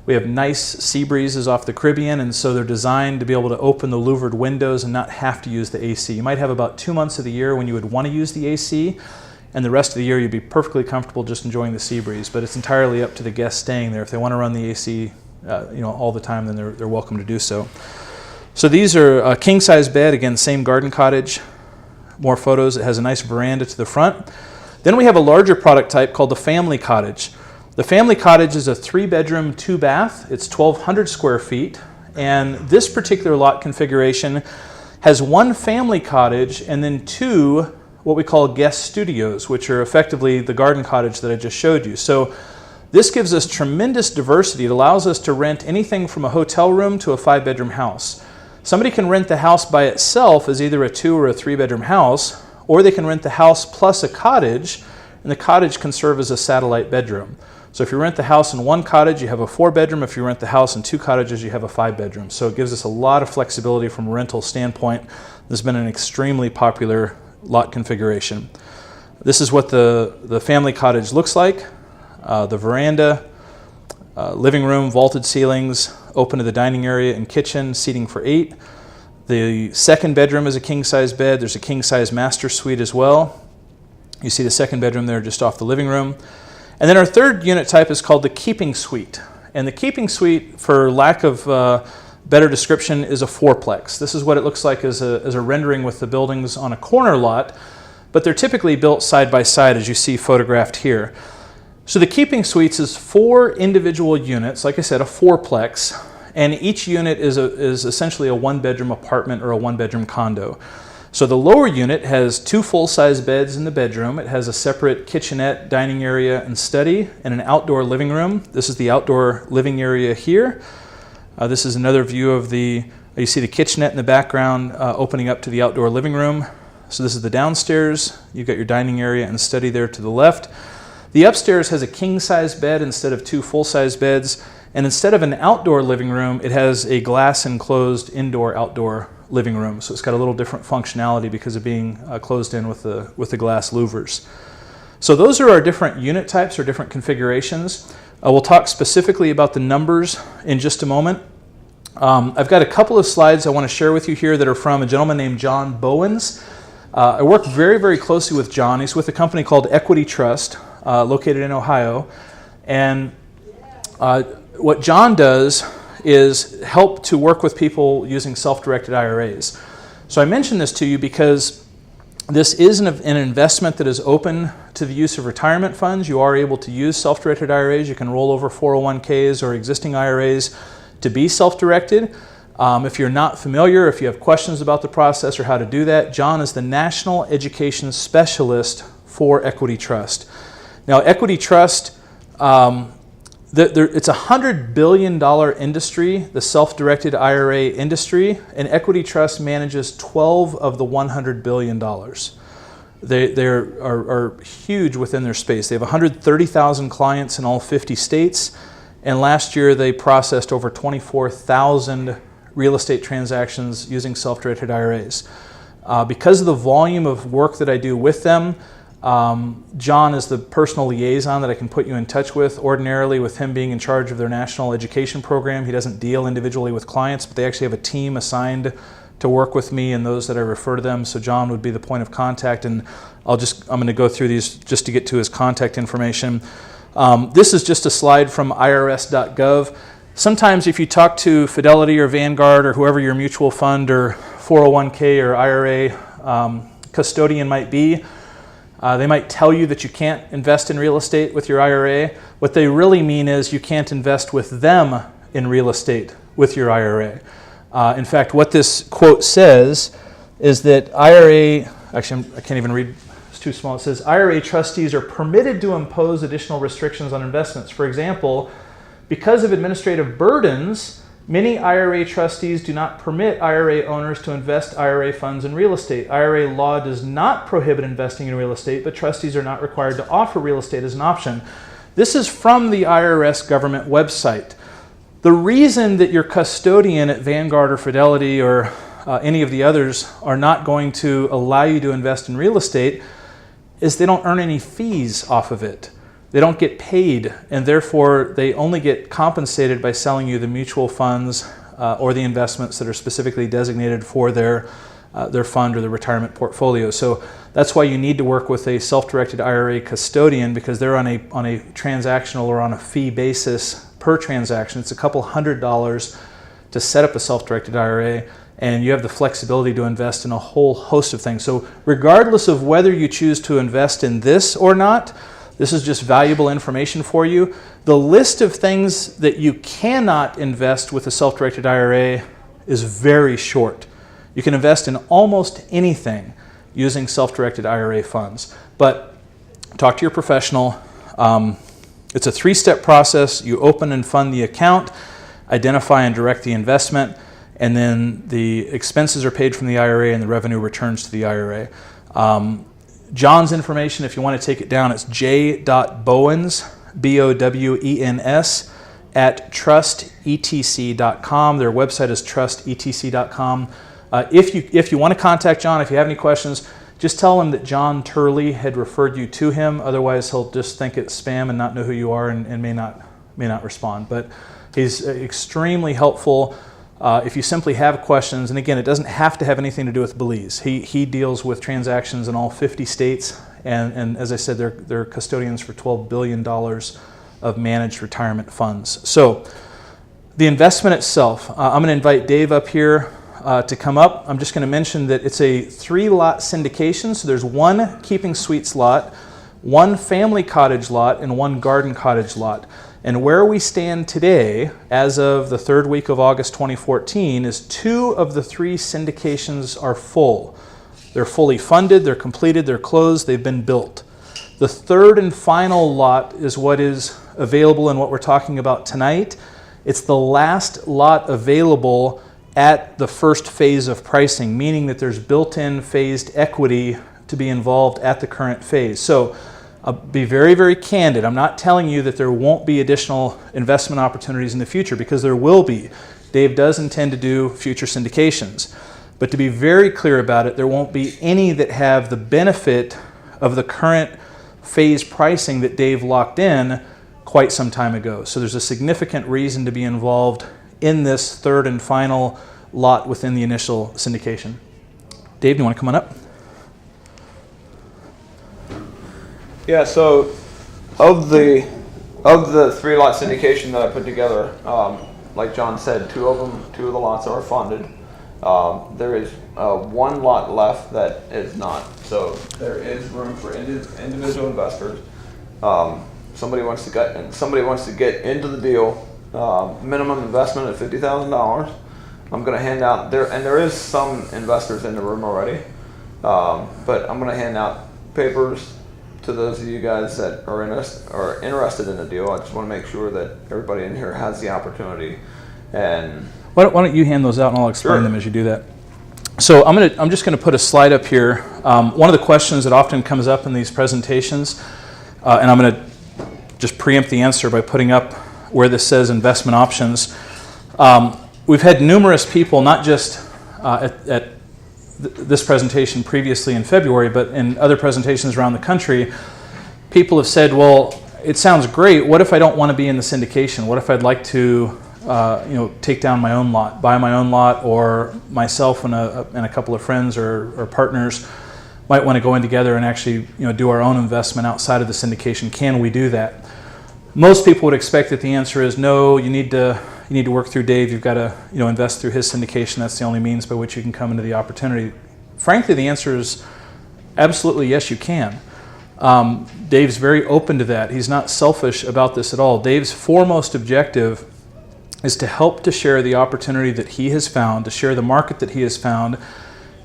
B: We have nice sea breezes off the Caribbean, and so they're designed to be able to open the louvered windows and not have to use the AC. You might have about 2 months of the year when you would want to use the AC, and the rest of the year you'd be perfectly comfortable just enjoying the sea breeze. But it's entirely up to the guests staying there. If they want to run the AC all the time, then they're welcome to do so. So these are a king-size bed, again, same garden cottage. More photos. It has a nice veranda to the front. Then we have a larger product type called the family cottage. The family cottage is a 3-bedroom, 2-bath. It's 1,200 square feet. And this particular lot configuration has 1 family cottage and then 2 what we call guest studios, which are effectively the garden cottage that I just showed you. So this gives us tremendous diversity. It allows us to rent anything from a hotel room to a 5-bedroom house. Somebody can rent the house by itself as either a 2 or a 3-bedroom house, or they can rent the house plus a cottage, and the cottage can serve as a satellite bedroom. So if you rent the house in 1 cottage, you have a 4-bedroom. If you rent the house in 2 cottages, you have a 5-bedroom. So it gives us a lot of flexibility from a rental standpoint. This has been an extremely popular lot configuration. This is what the family cottage looks like. The veranda, living room, vaulted ceilings, open to the dining area and kitchen, seating for 8. The 2nd bedroom is a king-size bed. There's a king-size master suite as well. You see the 2nd bedroom there just off the living room. And then our 3rd unit type is called the keeping suite. And the keeping suite, for lack of better description, is a 4-plex. This is what it looks like as a rendering with the buildings on a corner lot, but they're typically built side by side as you see photographed here. So the keeping suites is 4 individual units, like I said, a 4-plex, and each unit is essentially a 1-bedroom apartment or a 1-bedroom condo. So the lower unit has 2 full-size beds in the bedroom. It has a separate kitchenette, dining area, and study, and an outdoor living room. This is the outdoor living area here. This is another view of you see the kitchenette in the background opening up to the outdoor living room. So this is the downstairs. You've got your dining area and study there to the left. The upstairs has a king-size bed instead of 2 full-size beds, and instead of an outdoor living room, it has a glass-enclosed indoor-outdoor living room. So it's got a little different functionality because of being closed in with the glass louvers. So those are our different unit types or different configurations. We'll talk specifically about the numbers in just a moment. I've got a couple of slides I want to share with you here that are from a gentleman named John Bowens. I work very, very closely with John. He's with a company called Equity Trust, located in Ohio. And what John does is help to work with people using self-directed IRAs. So I mention this to you because this is an investment that is open to the use of retirement funds. You are able to use self-directed IRAs. You can roll over 401ks or existing IRAs to be self-directed. If you're not familiar, if you have questions about the process or how to do that, John is the National Education Specialist for Equity Trust. Now, Equity Trust, it's a $100 billion industry, the self-directed IRA industry, and Equity Trust manages 12 of the $100 billion. They are huge within their space. They have 130,000 clients in all 50 states, and last year they processed over 24,000 real estate transactions using self-directed IRAs. Because of the volume of work that I do with them, John is the personal liaison that I can put you in touch with. Ordinarily, with him being in charge of their national education program, he doesn't deal individually with clients, but they actually have a team assigned to work with me and those that I refer to them. So John would be the point of contact, and I'm going to go through these just to get to his contact information. This is just a slide from irs.gov. Sometimes if you talk to Fidelity or Vanguard or whoever your mutual fund or 401k or IRA custodian might be, they might tell you that you can't invest in real estate with your IRA. What they really mean is you can't invest with them in real estate with your IRA. In fact, what this quote says is that I can't even read, it's too small. It says, IRA trustees are permitted to impose additional restrictions on investments. For example, because of administrative burdens, many IRA trustees do not permit IRA owners to invest IRA funds in real estate. IRA law does not prohibit investing in real estate, but trustees are not required to offer real estate as an option. This is from the IRS government website. The reason that your custodian at Vanguard or Fidelity or any of the others are not going to allow you to invest in real estate is they don't earn any fees off of it. They don't get paid, and therefore they only get compensated by selling you the mutual funds or the investments that are specifically designated for their fund or the retirement portfolio. So that's why you need to work with a self-directed IRA custodian, because they're on a transactional or on a fee basis per transaction. It's a couple $100 to set up a self-directed IRA, and you have the flexibility to invest in a whole host of things. So regardless of whether you choose to invest in this or not, this is just valuable information for you. The list of things that you cannot invest with a self-directed IRA is very short. You can invest in almost anything using self-directed IRA funds, but talk to your professional. It's a 3-step process. You open and fund the account, identify and direct the investment, and then the expenses are paid from the IRA and the revenue returns to the IRA. John's information, if you want to take it down, it's j.bowens, B-O-W-E-N-S, at trustetc.com. Their website is trustetc.com. If you want to contact John, if you have any questions, just tell him that John Turley had referred you to him. Otherwise, he'll just think it's spam and not know who you are and may not respond. But he's extremely helpful. If you simply have questions, and again, it doesn't have to have anything to do with Belize. He deals with transactions in all 50 states, and as I said, they're custodians for $12 billion of managed retirement funds. So the investment itself, I'm going to invite Dave up here to come up. I'm just going to mention that it's a 3-lot syndication. So there's 1 Keeping Suites lot, 1 family cottage lot, and 1 garden cottage lot. And where we stand today, as of the 3rd week of August 2014, is 2 of the 3 syndications are full. They're fully funded, they're completed, they're closed, they've been built. The 3rd and final lot is what is available and what we're talking about tonight. It's the last lot available at the first phase of pricing, meaning that there's built-in phased equity to be involved at the current phase. So I'll be very, very candid. I'm not telling you that there won't be additional investment opportunities in the future, because there will be. Dave does intend to do future syndications. But to be very clear about it, there won't be any that have the benefit of the current phase pricing that Dave locked in quite some time ago. So there's a significant reason to be involved in this 3rd and final lot within the initial syndication. Dave, do you want to come on up?
A: Yeah, so of the 3-lot syndication that I put together, like John said, 2 of the lots are funded. There is 1 lot left that is not. So there is room for individual investors. Somebody wants to get into the deal. Minimum investment of $50,000.
C: I'm going to hand out there, and there is some investors in the room already, but I'm going to hand out papers to those of you guys that are interested in the deal. I just want to make sure that everybody in here has the opportunity. And
B: why don't you hand those out, and I'll explain
C: Sure.
B: them as you do that. So I'm just going to put a slide up here. One of the questions that often comes up in these presentations, and I'm going to just preempt the answer by putting up where this says investment options. We've had numerous people, not just at this presentation previously in February, but in other presentations around the country, people have said, well, it sounds great. What if I don't want to be in the syndication? What if I'd like to take down my own lot, buy my own lot, or myself and a couple of friends or partners might want to go in together and actually do our own investment outside of the syndication? Can we do that? Most people would expect that the answer is no. You need to work through Dave. You've got to invest through his syndication. That's the only means by which you can come into the opportunity. Frankly, the answer is absolutely yes, you can. Dave's very open to that. He's not selfish about this at all. Dave's foremost objective is to help to share the opportunity that he has found, to share the market that he has found,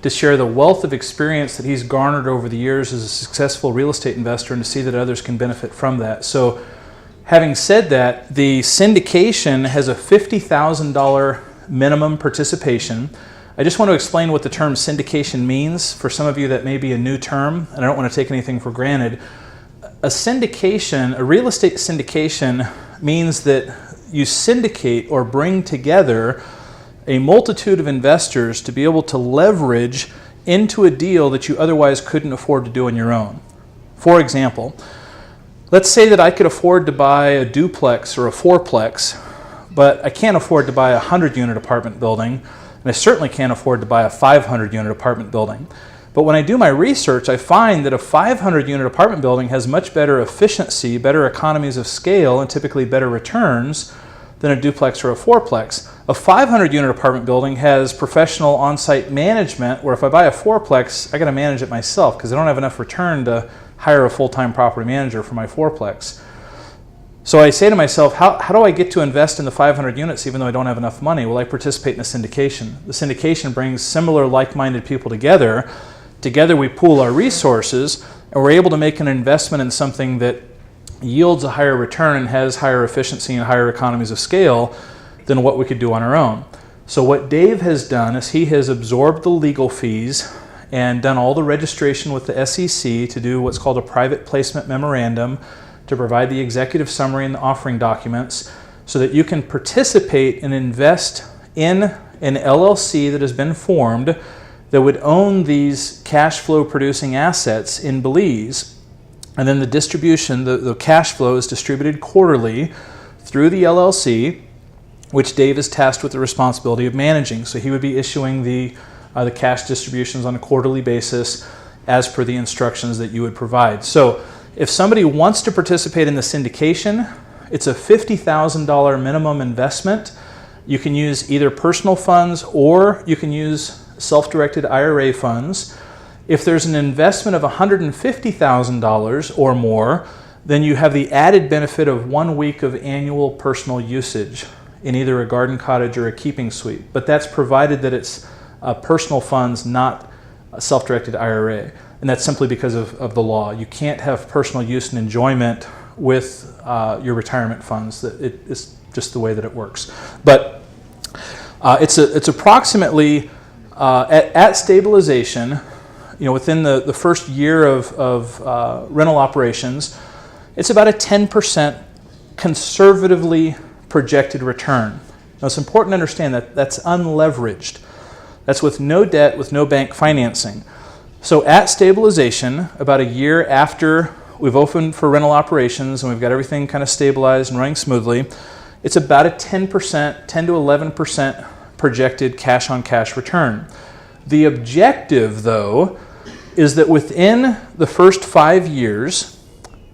B: to share the wealth of experience that he's garnered over the years as a successful real estate investor, and to see that others can benefit from that. So, having said that, the syndication has a $50,000 minimum participation. I just want to explain what the term syndication means for some of you that may be a new term, and I don't want to take anything for granted. A syndication, a real estate syndication, means that you syndicate or bring together a multitude of investors to be able to leverage into a deal that you otherwise couldn't afford to do on your own. For example, let's say that I could afford to buy a duplex or a fourplex, but I can't afford to buy a 100-unit apartment building, and I certainly can't afford to buy a 500-unit apartment building. But when I do my research, I find that a 500-unit apartment building has much better efficiency, better economies of scale, and typically better returns than a duplex or a fourplex. A 500-unit apartment building has professional on-site management, where if I buy a fourplex, I got to manage it myself because I don't have enough return to hire a full-time property manager for my fourplex. So I say to myself, how do I get to invest in the 500 units even though I don't have enough money? Well, I participate in a syndication. The syndication brings similar like-minded people together. Together we pool our resources, and we're able to make an investment in something that yields a higher return and has higher efficiency and higher economies of scale than what we could do on our own. So what Dave has done is he has absorbed the legal fees and done all the registration with the SEC to do what's called a private placement memorandum, to provide the executive summary and the offering documents so that you can participate and invest in an LLC that has been formed that would own these cash flow producing assets in Belize. And then the distribution, the cash flow is distributed quarterly through the LLC, which Dave is tasked with the responsibility of managing. So he would be issuing the cash distributions on a quarterly basis as per the instructions that you would provide. So if somebody wants to participate in the syndication, it's a $50,000 minimum investment. You can use either personal funds or you can use self-directed IRA funds. If there's an investment of $150,000 or more, then you have the added benefit of 1 week of annual personal usage in either a garden cottage or a keeping suite. But that's provided that it's personal funds, not a self-directed IRA. And that's simply because of the law. You can't have personal use and enjoyment with your retirement funds. It's just the way that it works. But it's approximately, at stabilization, within the first year of rental operations, it's about a 10% conservatively projected return. Now it's important to understand that that's unleveraged. That's with no debt, with no bank financing. So at stabilization, about a year after we've opened for rental operations and we've got everything kind of stabilized and running smoothly, it's about a 10% to 11% projected cash-on-cash return. The objective, though, is that within the first 5 years,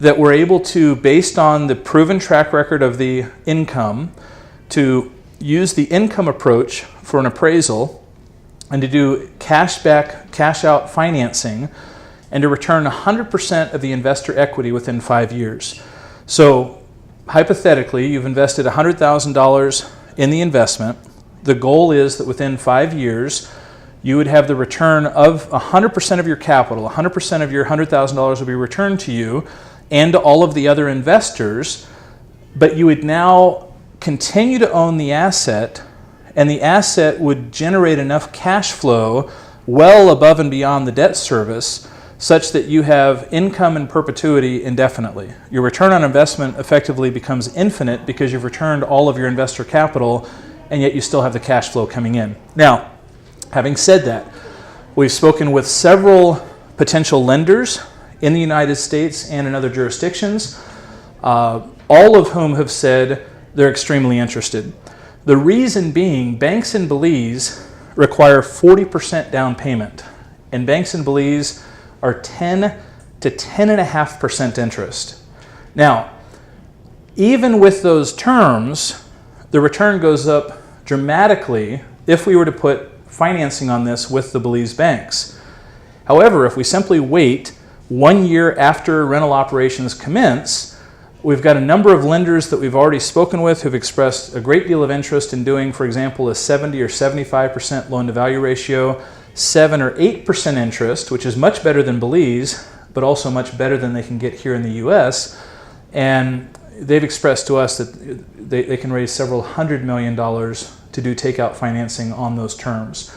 B: that we're able to, based on the proven track record of the income, to use the income approach for an appraisal and to do cash back, cash out financing, and to return 100% of the investor equity within 5 years. So hypothetically, you've invested $100,000 in the investment. the goal is that within 5 years, you would have the return of 100% of your capital. 100% of your $100,000 will be returned to you and to all of the other investors, but you would now continue to own the asset, and the asset would generate enough cash flow well above and beyond the debt service such that you have income in perpetuity indefinitely. Your return on investment effectively becomes infinite because you've returned all of your investor capital, and yet you still have the cash flow coming in. Now, having said that, we've spoken with several potential lenders in the United States and in other jurisdictions, all of whom have said they're extremely interested. The reason being, banks in Belize require 40% down payment, and banks in Belize are 10 to 10.5% interest. Now, even with those terms, the return goes up dramatically if we were to put financing on this with the Belize banks. However, if we simply wait 1 year after rental operations commence, we've got a number of lenders that we've already spoken with who've expressed a great deal of interest in doing, for example, a 70 or 75% loan-to-value ratio, 7 or 8% interest, which is much better than Belize, but also much better than they can get here in the U.S. And they've expressed to us that they can raise several $100 million to do takeout financing on those terms.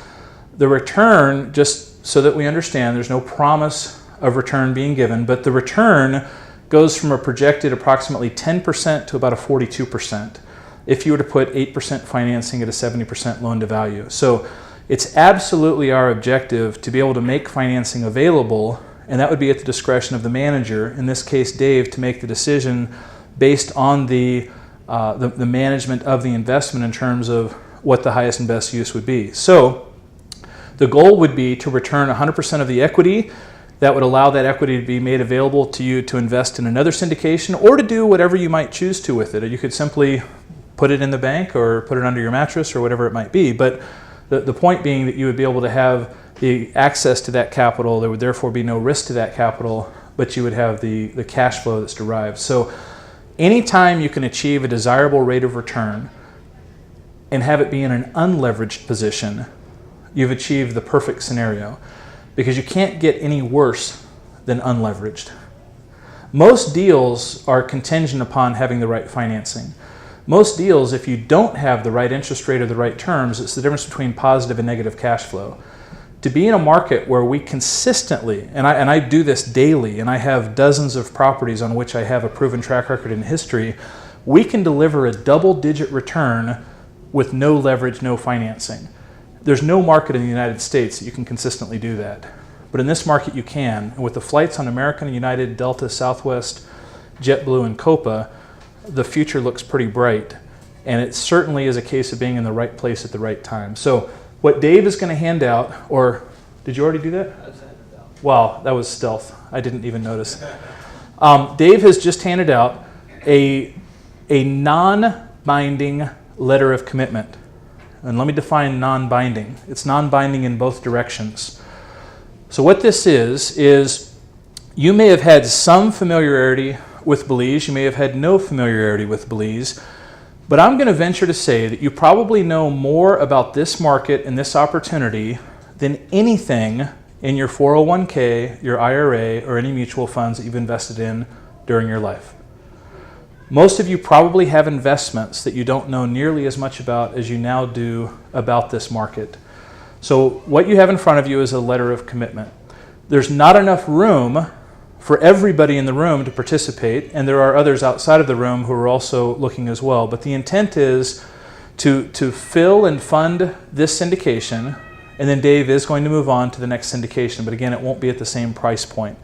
B: The return, just so that we understand, there's no promise of return being given, but the return goes from a projected approximately 10% to about a 42% if you were to put 8% financing at a 70% loan to value. So it's absolutely our objective to be able to make financing available, and that would be at the discretion of the manager, in this case Dave, to make the decision based on the management of the investment in terms of what the highest and best use would be. So the goal would be to return 100% of the equity. That would allow that equity to be made available to you to invest in another syndication or to do whatever you might choose to with it. You could simply put it in the bank or put it under your mattress or whatever it might be. But the point being that you would be able to have the access to that capital. There would therefore be no risk to that capital, but you would have the cash flow that's derived. So anytime you can achieve a desirable rate of return and have it be in an unleveraged position, you've achieved the perfect scenario, because you can't get any worse than unleveraged. Most deals are contingent upon having the right financing. Most deals, if you don't have the right interest rate or the right terms, it's the difference between positive and negative cash flow. To be in a market where we consistently, and I do this daily, and I have dozens of properties on which I have a proven track record in history, we can deliver a double-digit return with no leverage, no financing. There's no market in the United States that you can consistently do that. But in this market you can. And with the flights on American, United, Delta, Southwest, JetBlue, and Copa, the future looks pretty bright. And it certainly is a case of being in the right place at the right time. So what Dave is going to hand out, or did you already do that? Wow, that was stealth. I didn't even notice. Dave has just handed out a non-binding letter of commitment. And let me define non-binding. It's non-binding in both directions. So what this is you may have had some familiarity with Belize, you may have had no familiarity with Belize, but I'm going to venture to say that you probably know more about this market and this opportunity than anything in your 401k, your IRA, or any mutual funds that you've invested in during your life. Most of you probably have investments that you don't know nearly as much about as you now do about this market. So what you have in front of you is a letter of commitment. There's not enough room for everybody in the room to participate, and there are others outside of the room who are also looking as well. But the intent is to fill and fund this syndication, and then Dave is going to move on to the next syndication, but again, it won't be at the same price point.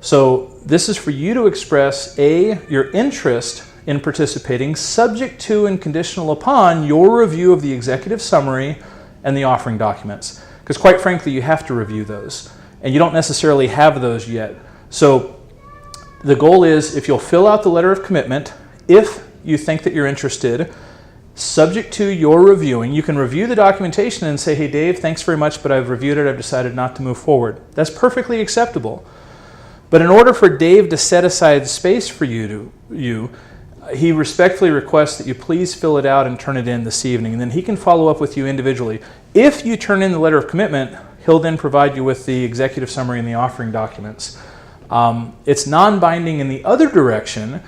B: So this is for you to express, A, your interest in participating, subject to and conditional upon your review of the executive summary and the offering documents. Because quite frankly, you have to review those, and you don't necessarily have those yet. So the goal is, if you'll fill out the letter of commitment, if you think that you're interested, subject to your reviewing, you can review the documentation and say, hey Dave, thanks very much, but I've reviewed it, I've decided not to move forward. That's perfectly acceptable. But in order for Dave to set aside space for you, he respectfully requests that you please fill it out and turn it in this evening, and then he can follow up with you individually. If you turn in the letter of commitment, he'll then provide you with the executive summary and the offering documents. It's non-binding in the other direction,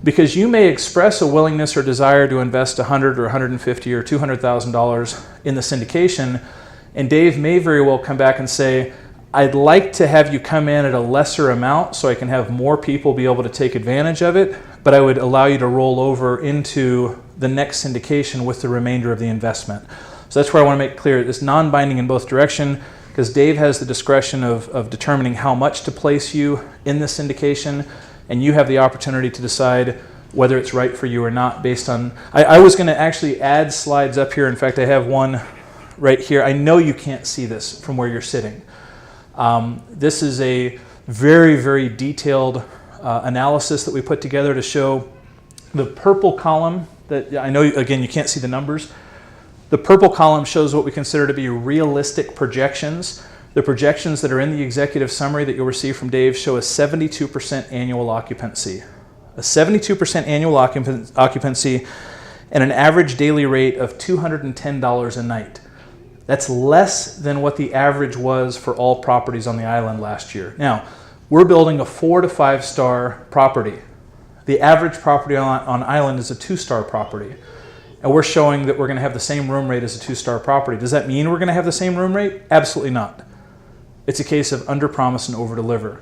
B: because you may express a willingness or desire to invest $100 or $150 or $200,000 in the syndication, and Dave may very well come back and say, I'd like to have you come in at a lesser amount so I can have more people be able to take advantage of it, but I would allow you to roll over into the next syndication with the remainder of the investment. So that's where I want to make clear it's non-binding in both directions, because Dave has the discretion of determining how much to place you in the syndication, and you have the opportunity to decide whether it's right for you or not based on... I was going to actually add slides up here. In fact, I have one right here. I know you can't see this from where you're sitting. This is a very, very detailed analysis that we put together to show the purple column that, I know, again, you can't see the numbers. The purple column shows what we consider to be realistic projections. The projections that are in the executive summary that you'll receive from Dave show a 72% annual occupancy. A 72% annual occupancy and an average daily rate of $210 a night. That's less than what the average was for all properties on the island last year. Now, we're building a 4 to 5 star property. The average property on island is a 2-star property. And we're showing that we're going to have the same room rate as a 2-star property. Does that mean we're going to have the same room rate? Absolutely not. It's a case of under promise and over deliver.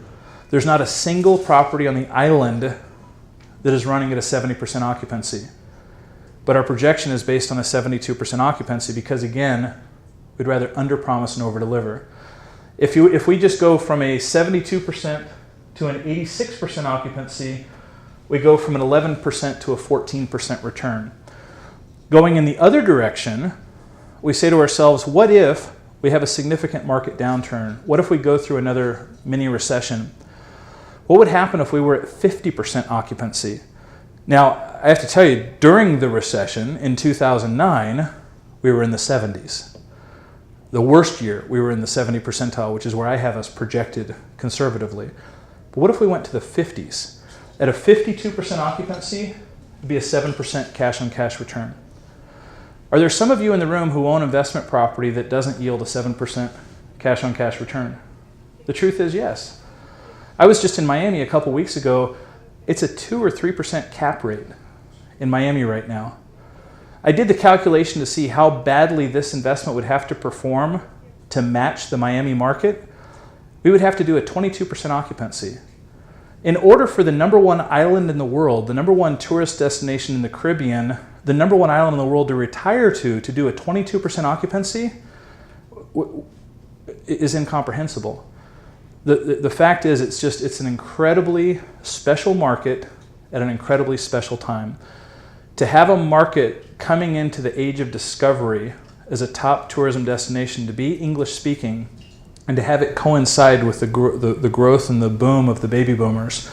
B: There's not a single property on the island that is running at a 70% occupancy. But our projection is based on a 72% occupancy because, again, we'd rather under promise and over deliver. If we just go from a 72% to an 86% occupancy, we go from an 11% to a 14% return. Going in the other direction, we say to ourselves, what if we have a significant market downturn? What if we go through another mini recession? What would happen if we were at 50% occupancy? Now, I have to tell you, during the recession in 2009, we were in the 70s. The worst year, we were in the 70 percentile, which is where I have us projected conservatively. But what if we went to the 50s? At a 52% occupancy, it'd be a 7% cash-on-cash return. Are there some of you in the room who own investment property that doesn't yield a 7% cash-on-cash return? The truth is yes. I was just in Miami a couple weeks ago. It's a 2 or 3% cap rate in Miami right now. I did the calculation to see how badly this investment would have to perform to match the Miami market. We would have to do a 22% occupancy. In order for the #1 island in the world, the #1 tourist destination in the Caribbean, the #1 island in the world to retire to do a 22% occupancy is incomprehensible. The fact is, it's an incredibly special market at an incredibly special time. To have a market coming into the age of discovery as a top tourism destination, to be English speaking, and to have it coincide with the growth and the boom of the baby boomers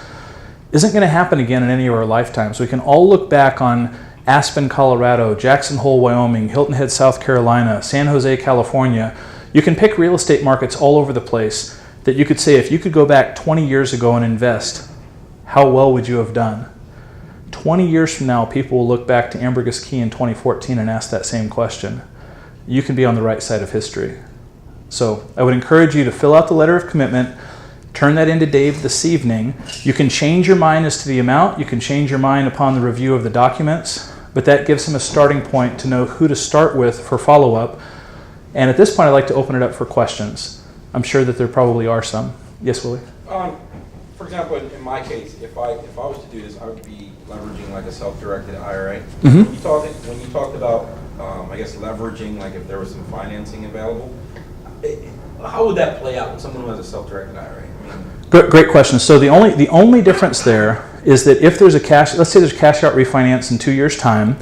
B: isn't going to happen again in any of our lifetimes. We can all look back on Aspen, Colorado, Jackson Hole, Wyoming, Hilton Head, South Carolina, San Jose, California. You can pick real estate markets all over the place that you could say, if you could go back 20 years ago and invest, how well would you have done? 20 years from now, people will look back to Ambergris Key in 2014 and ask that same question. You can be on the right side of history. So I would encourage you to fill out the letter of commitment, turn that into Dave this evening. You can change your mind as to the amount. You can change your mind upon the review of the documents, but that gives him a starting point to know who to start with for follow-up. And at this point, I'd like to open it up for questions. I'm sure that there probably are some. Yes, Willie?
D: For example, in my case, if I was to do this, I would be leveraging like a self-directed IRA.
B: Mm-hmm.
D: When you talked about, I guess, leveraging, like if there was some financing available, how would that play out with someone who has a self-directed IRA?
B: Great question. So the only difference there is that if there's let's say there's a cash out refinance in 2 years' time,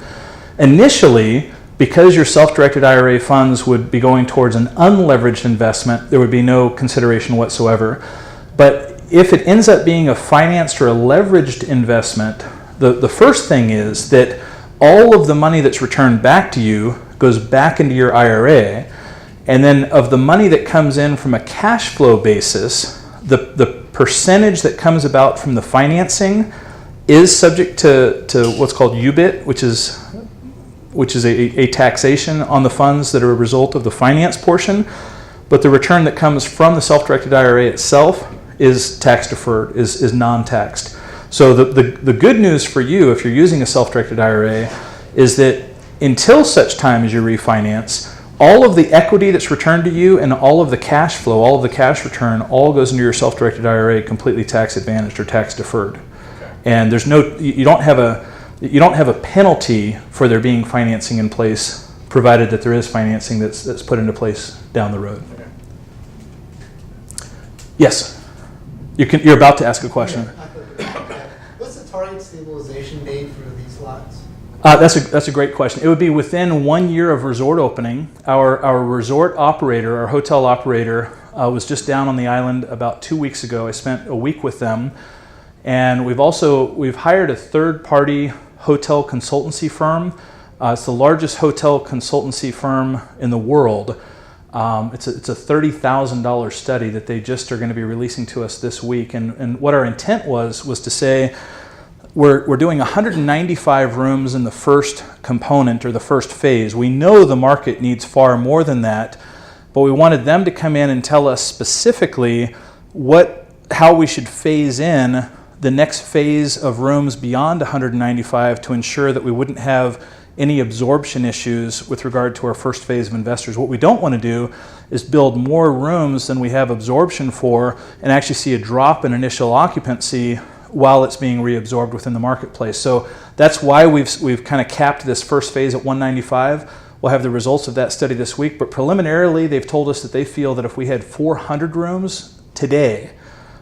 B: initially, because your self-directed IRA funds would be going towards an unleveraged investment, there would be no consideration whatsoever. But if it ends up being a financed or a leveraged investment, the first thing is that all of the money that's returned back to you goes back into your IRA, and then of the money that comes in from a cash flow basis, the percentage that comes about from the financing is subject to what's called UBIT, which is a taxation on the funds that are a result of the finance portion, but the return that comes from the self-directed IRA itself is tax deferred, is non-taxed. So the good news for you if you're using a self-directed IRA is that until such time as you refinance, all of the equity that's returned to you and all of the cash flow, all of the cash return, all goes into your self-directed IRA completely tax advantaged or tax deferred. Okay. And there's you don't have a penalty for there being financing in place, provided that there is financing that's put into place down the road. Okay. Yes, you're about to ask a question.
E: What's the target stabilization date for these lots?
B: That's a great question. It would be within 1 year of resort opening. Our resort operator, our hotel operator, was just down on the island about 2 weeks ago. I spent a week with them, and we've hired a third-party hotel consultancy firm. It's the largest hotel consultancy firm in the world. It's a $30,000 study that they just are going to be releasing to us this week. And what our intent was to say, we're doing 195 rooms in the first component or the first phase. We know the market needs far more than that, but we wanted them to come in and tell us specifically how we should phase in the next phase of rooms beyond 195 to ensure that we wouldn't have any absorption issues with regard to our first phase of investors. What we don't want to do is build more rooms than we have absorption for and actually see a drop in initial occupancy while it's being reabsorbed within the marketplace. So that's why we've kind of capped this first phase at 195. We'll have the results of that study this week, but preliminarily they've told us that they feel that if we had 400 rooms today,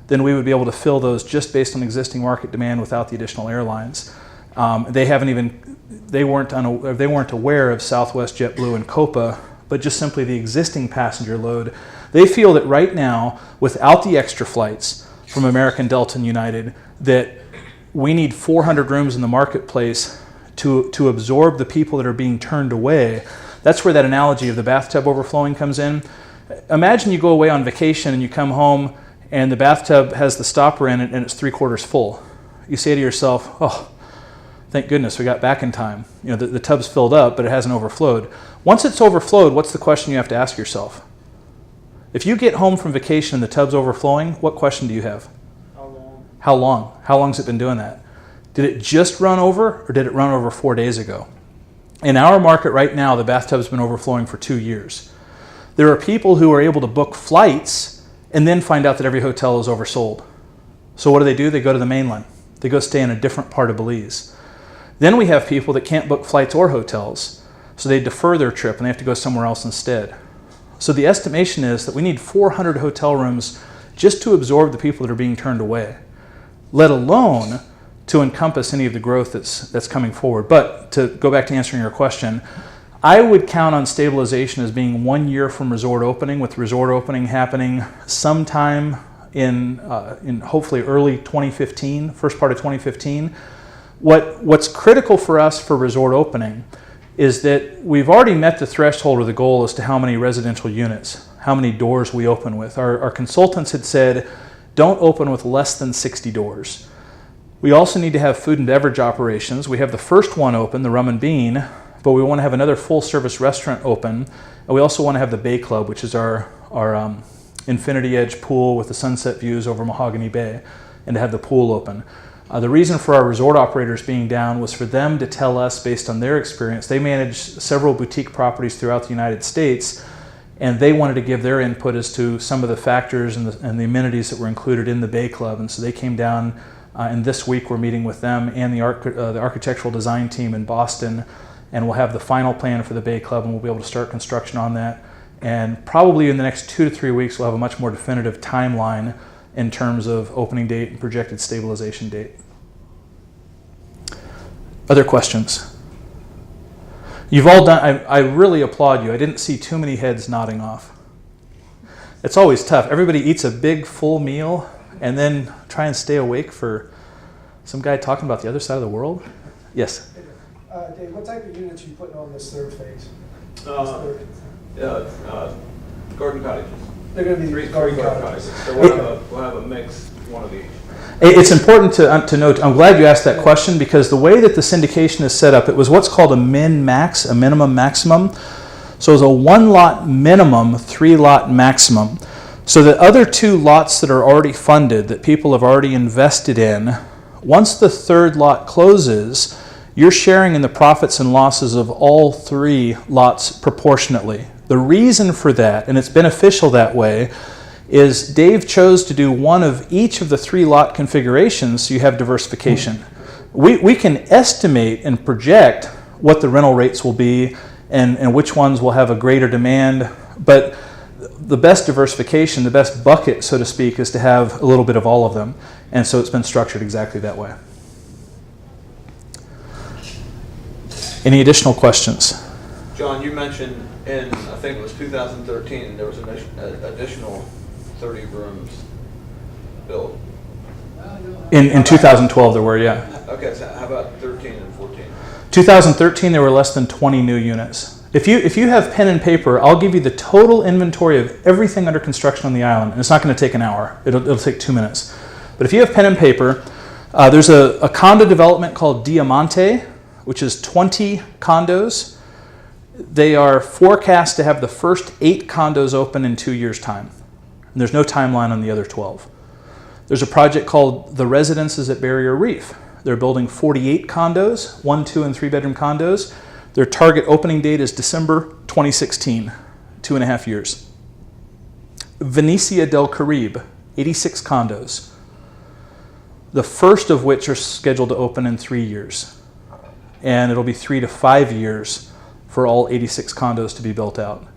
B: then we would be able to fill those just based on existing market demand without the additional airlines. They weren't aware of Southwest, JetBlue, and Copa, but just simply the existing passenger load. They feel that right now, without the extra flights from American, Delta, and United, that we need 400 rooms in the marketplace to absorb the people that are being turned away. That's where that analogy of the bathtub overflowing comes in. Imagine you go away on vacation and you come home and the bathtub has the stopper in it and it's 3/4 full. You say to yourself, oh, thank goodness we got back in time. The tub's filled up, but it hasn't overflowed. Once it's overflowed, what's the question you have to ask yourself? If you get home from vacation and the tub's overflowing, what question do you have?
E: How long?
B: How long? How long's it been doing that? Did it just run over, or did it run over 4 days ago? In our market right now, the bathtub's been overflowing for 2 years. There are people who are able to book flights and then find out that every hotel is oversold. So what do? They go to the mainland. They go stay in a different part of Belize. Then we have people that can't book flights or hotels, so they defer their trip and they have to go somewhere else instead. So the estimation is that we need 400 hotel rooms just to absorb the people that are being turned away, let alone to encompass any of the growth that's coming forward. But to go back to answering your question, I would count on stabilization as being 1 year from resort opening, with resort opening happening sometime in hopefully early 2015, first part of 2015. What's critical for us for resort opening is that we've already met the threshold or the goal as to how many residential units, how many doors we open with. Our consultants had said, don't open with less than 60 doors. We also need to have food and beverage operations. We have the first one open, the Rum and Bean, but we want to have another full-service restaurant open. And we also want to have the Bay Club, which is our infinity edge pool with the sunset views over Mahogany Bay, and to have the pool open. The reason for our resort operators being down was for them to tell us, based on their experience, they manage several boutique properties throughout the United States, and they wanted to give their input as to some of the factors and the amenities that were included in the Bay Club. And so they came down, and this week we're meeting with them and the architectural design team in Boston, and we'll have the final plan for the Bay Club, and we'll be able to start construction on that. And probably in the next 2 to 3 weeks, we'll have a much more definitive timeline in terms of opening date and projected stabilization date. Other questions? You've all done, I really applaud you. I didn't see too many heads nodding off. It's always tough. Everybody eats a big full meal and then try and stay awake for some guy talking about the other side of the world. Yes?
F: Dave, what type of units are you putting on this third phase?
C: Garden cottages.
F: They're going to be
A: Three
F: garden
A: garden
F: cottages.
A: cottages. So we'll have a mix, one of each.
B: It's important to note, I'm glad you asked that question, because the way that the syndication is set up, it was what's called a min-max, a minimum-maximum. So it's a 1-lot minimum, 3-lot maximum. So the other 2 lots that are already funded, that people have already invested in, once the 3rd lot closes, you're sharing in the profits and losses of all 3 lots proportionately. The reason for that, and it's beneficial that way, is Dave chose to do one of each of the 3 lot configurations so you have diversification. We can estimate and project what the rental rates will be and which ones will have a greater demand, but the best diversification, the best bucket, so to speak, is to have a little bit of all of them. And so it's been structured exactly that way. Any additional questions?
A: John, you mentioned in, I think it was 2013, there was an additional 30 rooms built.
B: In 2012 there were, yeah.
A: Okay, so how about 13 and 14?
B: 2013 there were less than 20 new units. If you have pen and paper, I'll give you the total inventory of everything under construction on the island, and it's not going to take an hour. It'll take 2 minutes. But if you have pen and paper, there's a condo development called Diamante, which is 20 condos. They are forecast to have the first 8 condos open in 2 years' time. And there's no timeline on the other 12. There's a project called The Residences at Barrier Reef. They're building 48 condos, 1, 2, and 3 bedroom condos. Their target opening date is December 2016, 2.5 years. Venecia del Caribe, 86 condos, the first of which are scheduled to open in 3 years. And it'll be 3 to 5 years for all 86 condos to be built out.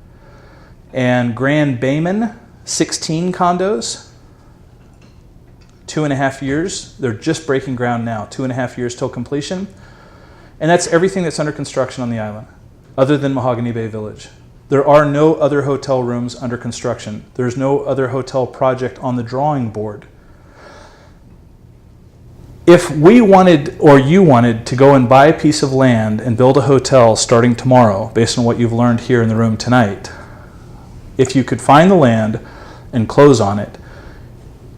B: And Grand Bayman, 16 condos, 2.5 years. They're just breaking ground now, 2.5 years till completion. And that's everything that's under construction on the island, other than Mahogany Bay Village. There are no other hotel rooms under construction. There's no other hotel project on the drawing board. If we wanted, or you wanted, to go and buy a piece of land and build a hotel starting tomorrow, based on what you've learned here in the room tonight, if you could find the land and close on it,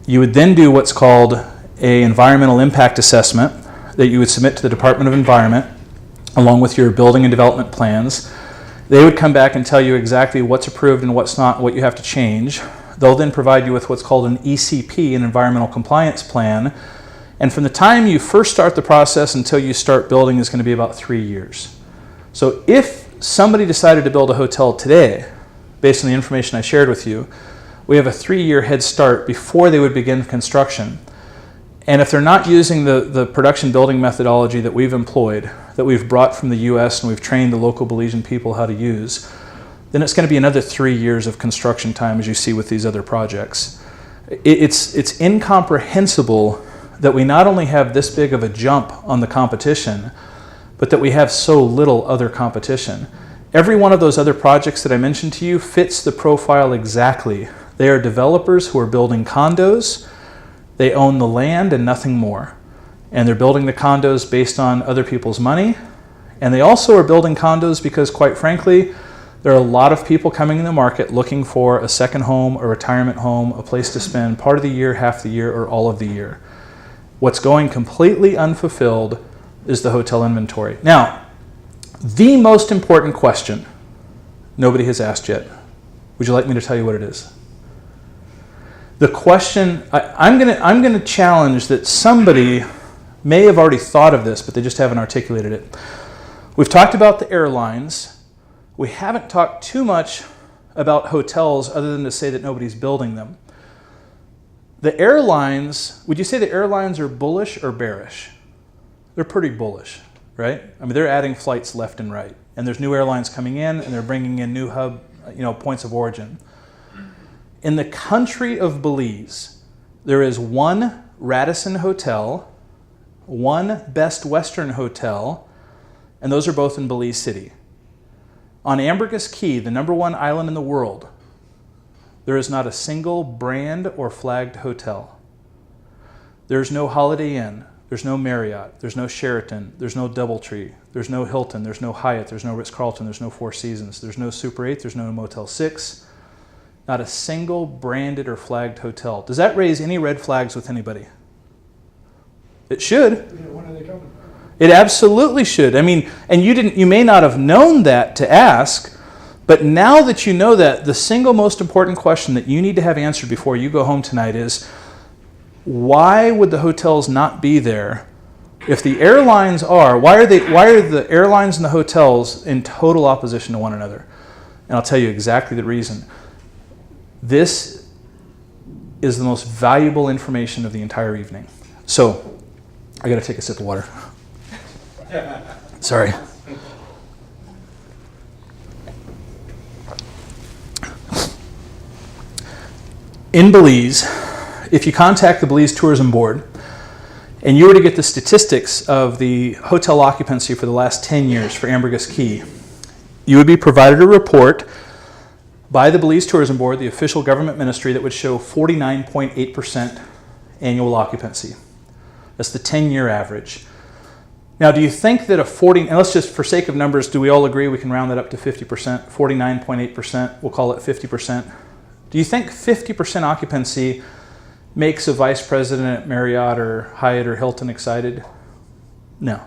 B: you would then do what's called an environmental impact assessment that you would submit to the Department of Environment along with your building and development plans. They would come back and tell you exactly what's approved and what's not, what you have to change. They'll then provide you with what's called an ECP, an environmental compliance plan. And from the time you first start the process until you start building is going to be about 3 years. So if somebody decided to build a hotel today, based on the information I shared with you, we have a 3-year head start before they would begin construction. And if they're not using the production building methodology that we've employed, that we've brought from the US and we've trained the local Belizean people how to use, then it's going to be another 3 years of construction time, as you see with these other projects. It's incomprehensible that we not only have this big of a jump on the competition, but that we have so little other competition. Every one of those other projects that I mentioned to you fits the profile exactly. They are developers who are building condos. They own the land and nothing more. And they're building the condos based on other people's money. And they also are building condos because, quite frankly, there are a lot of people coming in the market looking for a second home, a retirement home, a place to spend part of the year, half the year, or all of the year. What's going completely unfulfilled is the hotel inventory. Now, the most important question nobody has asked yet. Would you like me to tell you what it is? The question, I'm going to challenge that somebody may have already thought of this, but they just haven't articulated it. We've talked about the airlines. We haven't talked too much about hotels other than to say that nobody's building them. The airlines, would you say the airlines are bullish or bearish? They're pretty bullish, right? I mean, they're adding flights left and right. And there's new airlines coming in and they're bringing in new hub, points of origin. In the country of Belize, there is one Radisson Hotel, one Best Western Hotel, and those are both in Belize City. On Ambergris Key, the #1 island in the world, there is not a single brand or flagged hotel. There's no Holiday Inn, there's no Marriott, there's no Sheraton, there's no Doubletree, there's no Hilton, there's no Hyatt, there's no Ritz-Carlton, there's no Four Seasons, there's no Super 8, there's no Motel 6. Not a single branded or flagged hotel. Does that raise any red flags with anybody? It should.
F: When are they coming?
B: It absolutely should. I mean, and you may not have known that to ask, but now that you know that, the single most important question that you need to have answered before you go home tonight is, why would the hotels not be there? If the airlines are, why are the airlines and the hotels in total opposition to one another? And I'll tell you exactly the reason. This is the most valuable information of the entire evening. So, I got to take a sip of water. Sorry. In Belize, if you contact the Belize Tourism Board and you were to get the statistics of the hotel occupancy for the last 10 years for Ambergris Key, you would be provided a report by the Belize Tourism Board, the official government ministry, that would show 49.8% annual occupancy. That's the 10-year average. Now, do you think that and let's just, for sake of numbers, do we all agree we can round that up to 50%? 49.8%, we'll call it 50%. Do you think 50% occupancy makes a vice president at Marriott or Hyatt or Hilton excited? No.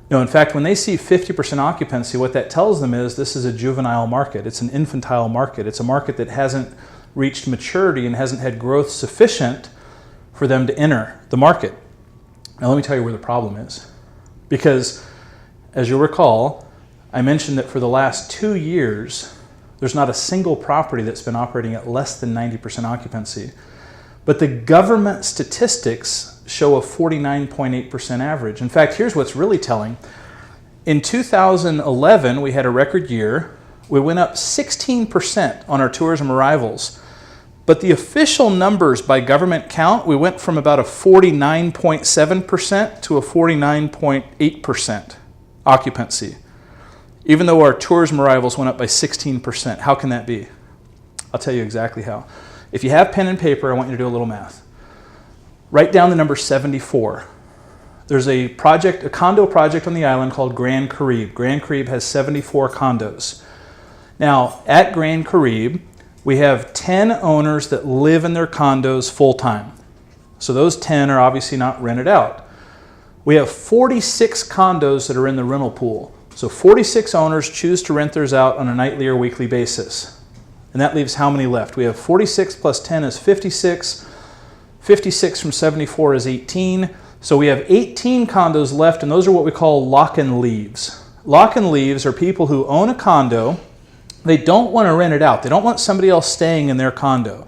B: No, in fact, when they see 50% occupancy, what that tells them is this is a juvenile market. It's an infantile market. It's a market that hasn't reached maturity and hasn't had growth sufficient for them to enter the market. Now, let me tell you where the problem is. Because, as you'll recall, I mentioned that for the last 2 years, there's not a single property that's been operating at less than 90% occupancy. But the government statistics show a 49.8% average. In fact, here's what's really telling. In 2011, we had a record year. We went up 16% on our tourism arrivals. But the official numbers by government count, we went from about a 49.7% to a 49.8% occupancy, even though our tourism arrivals went up by 16%. How can that be? I'll tell you exactly how. If you have pen and paper, I want you to do a little math. Write down the number 74. There's a condo project on the island called Grand Caraïbe. Grand Caraïbe has 74 condos. Now, at Grand Caraïbe, we have 10 owners that live in their condos full-time. So those 10 are obviously not rented out. We have 46 condos that are in the rental pool. So 46 owners choose to rent theirs out on a nightly or weekly basis. And that leaves how many left? We have 46 plus 10 is 56. 56 from 74 is 18. So we have 18 condos left, and those are what we call lock-and leaves. Lock-and leaves are people who own a condo. They don't want to rent it out. They don't want somebody else staying in their condo.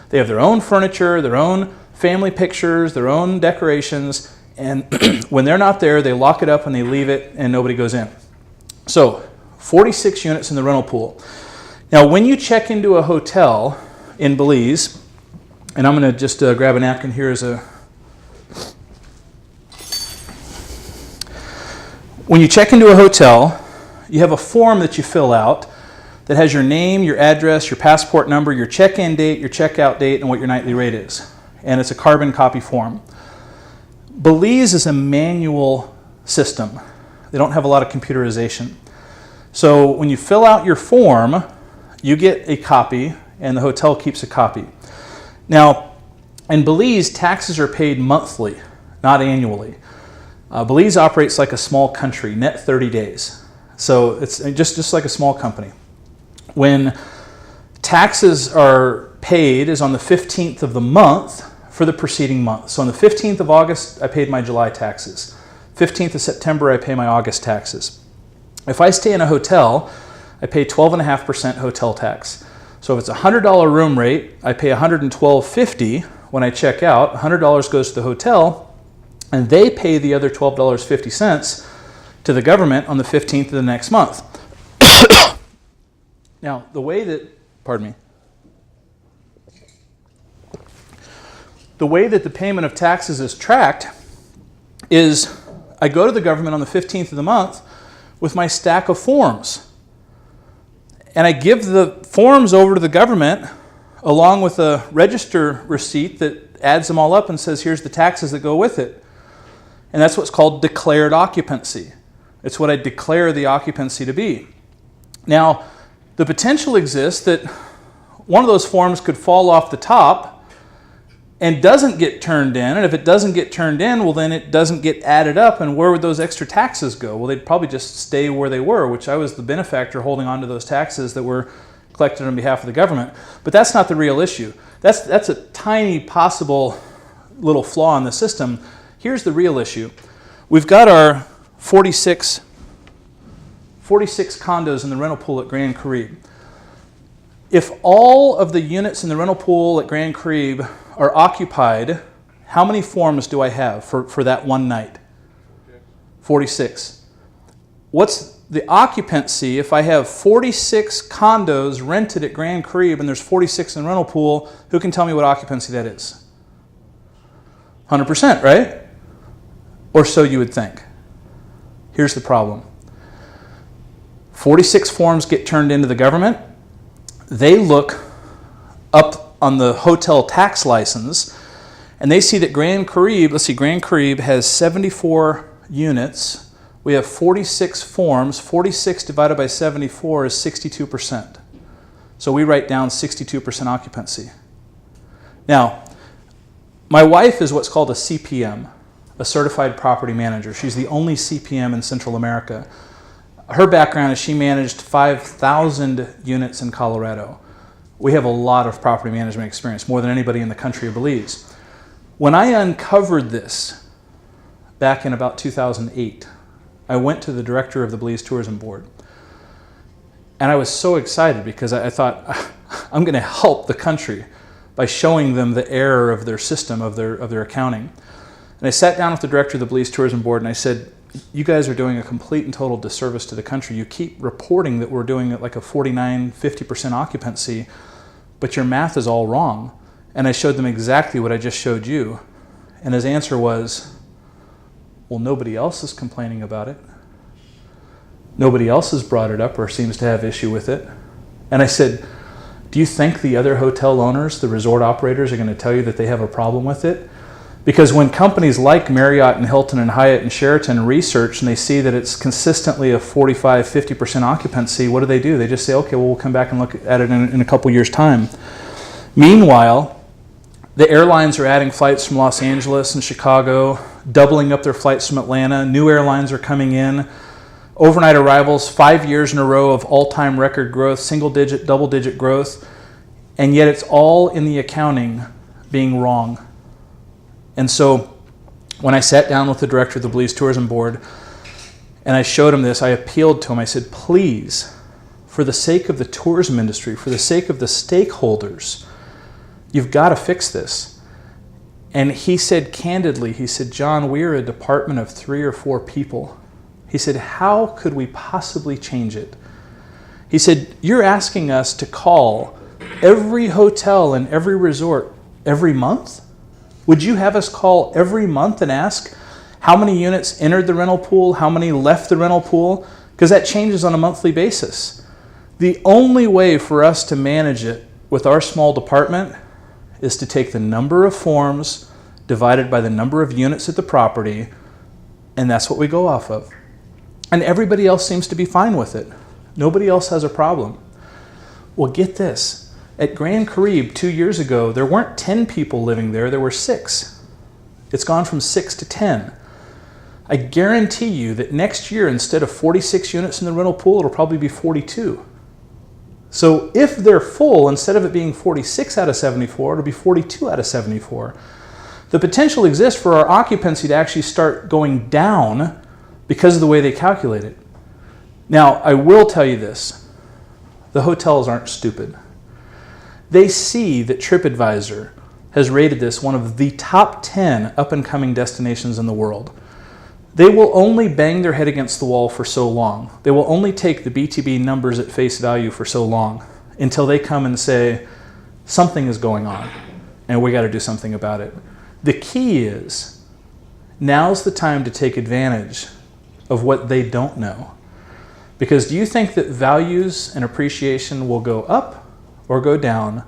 B: They have their own furniture, their own family pictures, their own decorations, and when they're not there, they lock it up and they leave it and nobody goes in. So, 46 units in the rental pool. Now, when you check into a hotel in Belize, and I'm going to just grab a napkin here when you check into a hotel, you have a form that you fill out that has your name, your address, your passport number, your check-in date, your check-out date, and what your nightly rate is. And it's a carbon copy form. Belize is a manual system. They don't have a lot of computerization. So when you fill out your form, you get a copy, and the hotel keeps a copy. Now, in Belize, taxes are paid monthly, not annually. Belize operates like a small country, net 30 days. So it's just like a small company. When taxes are paid is on the 15th of the month for the preceding month. So on the 15th of August, I paid my July taxes. 15th of September, I pay my August taxes. If I stay in a hotel, I pay 12.5% hotel tax. So if it's a $100 room rate, I pay $112.50 when I check out. $100 goes to the hotel, and they pay the other $12.50 to the government on the 15th of the next month. Now, the way that the payment of taxes is tracked is I go to the government on the 15th of the month with my stack of forms. And I give the forms over to the government along with a register receipt that adds them all up and says, here's the taxes that go with it. And that's what's called declared occupancy. It's what I declare the occupancy to be. Now, the potential exists that one of those forms could fall off the top and doesn't get turned in. And if it doesn't get turned in, well, then it doesn't get added up. And where would those extra taxes go? Well, they'd probably just stay where they were, which I was the benefactor holding on to those taxes that were collected on behalf of the government. But that's not the real issue. That's a tiny possible little flaw in the system. Here's the real issue. We've got our 46 condos in the rental pool at Grand Caribe. If all of the units in the rental pool at Grand Caribe are occupied, how many forms do I have for that one night? 46. What's the occupancy if I have 46 condos rented at Grand Caribe and there's 46 in the rental pool? Who can tell me what occupancy that is? 100%, right? Or so you would think. Here's the problem. 46 forms get turned into the government. They look up on the hotel tax license and they see that Grand Caribe, let's see, Grand Caribe has 74 units. We have 46 forms. 46 divided by 74 is 62%. So we write down 62% occupancy. Now, my wife is what's called a CPM, a certified property manager. She's the only CPM in Central America. Her background is she managed 5,000 units in Colorado. We have a lot of property management experience, more than anybody in the country of Belize. When I uncovered this back in about 2008, I went to the director of the Belize Tourism Board. And I was so excited because I thought, I'm going to help the country by showing them the error of their system, of their accounting. And I sat down with the director of the Belize Tourism Board and I said, you guys are doing a complete and total disservice to the country. You keep reporting that we're doing it like a 49, 50% occupancy, but your math is all wrong. And I showed them exactly what I just showed you. And his answer was, well, nobody else is complaining about it. Nobody else has brought it up or seems to have issue with it. And I said, do you think the other hotel owners, the resort operators, are going to tell you that they have a problem with it? Because when companies like Marriott and Hilton and Hyatt and Sheraton research and they see that it's consistently a 45, 50% occupancy, what do? They just say, okay, well, we'll come back and look at it in a couple years' time. Meanwhile, the airlines are adding flights from Los Angeles and Chicago, doubling up their flights from Atlanta. New airlines are coming in. Overnight arrivals, 5 years in a row of all-time record growth, single-digit, double-digit growth, and yet it's all in the accounting being wrong. And so when I sat down with the director of the Belize Tourism Board and I showed him this, I appealed to him. I said, please, for the sake of the tourism industry, for the sake of the stakeholders, you've got to fix this. And he said candidly, he said, John, we're a department of 3 or 4 people. He said, how could we possibly change it? He said, you're asking us to call every hotel and every resort every month? Would you have us call every month and ask how many units entered the rental pool, how many left the rental pool? Because that changes on a monthly basis. The only way for us to manage it with our small department is to take the number of forms divided by the number of units at the property, and that's what we go off of. And everybody else seems to be fine with it. Nobody else has a problem. Well, get this. At Grand Caribe 2 years ago, there weren't 10 people living there, there were 6. It's gone from 6 to 10. I guarantee you that next year, instead of 46 units in the rental pool, it'll probably be 42. So if they're full, instead of it being 46 out of 74, it'll be 42 out of 74. The potential exists for our occupancy to actually start going down because of the way they calculate it. Now, I will tell you this. The hotels aren't stupid. They see that TripAdvisor has rated this one of the top 10 up-and-coming destinations in the world. They will only bang their head against the wall for so long. They will only take the BTB numbers at face value for so long until they come and say, something is going on and we got to do something about it. The key is, now's the time to take advantage of what they don't know. Because do you think that values and appreciation will go up or go down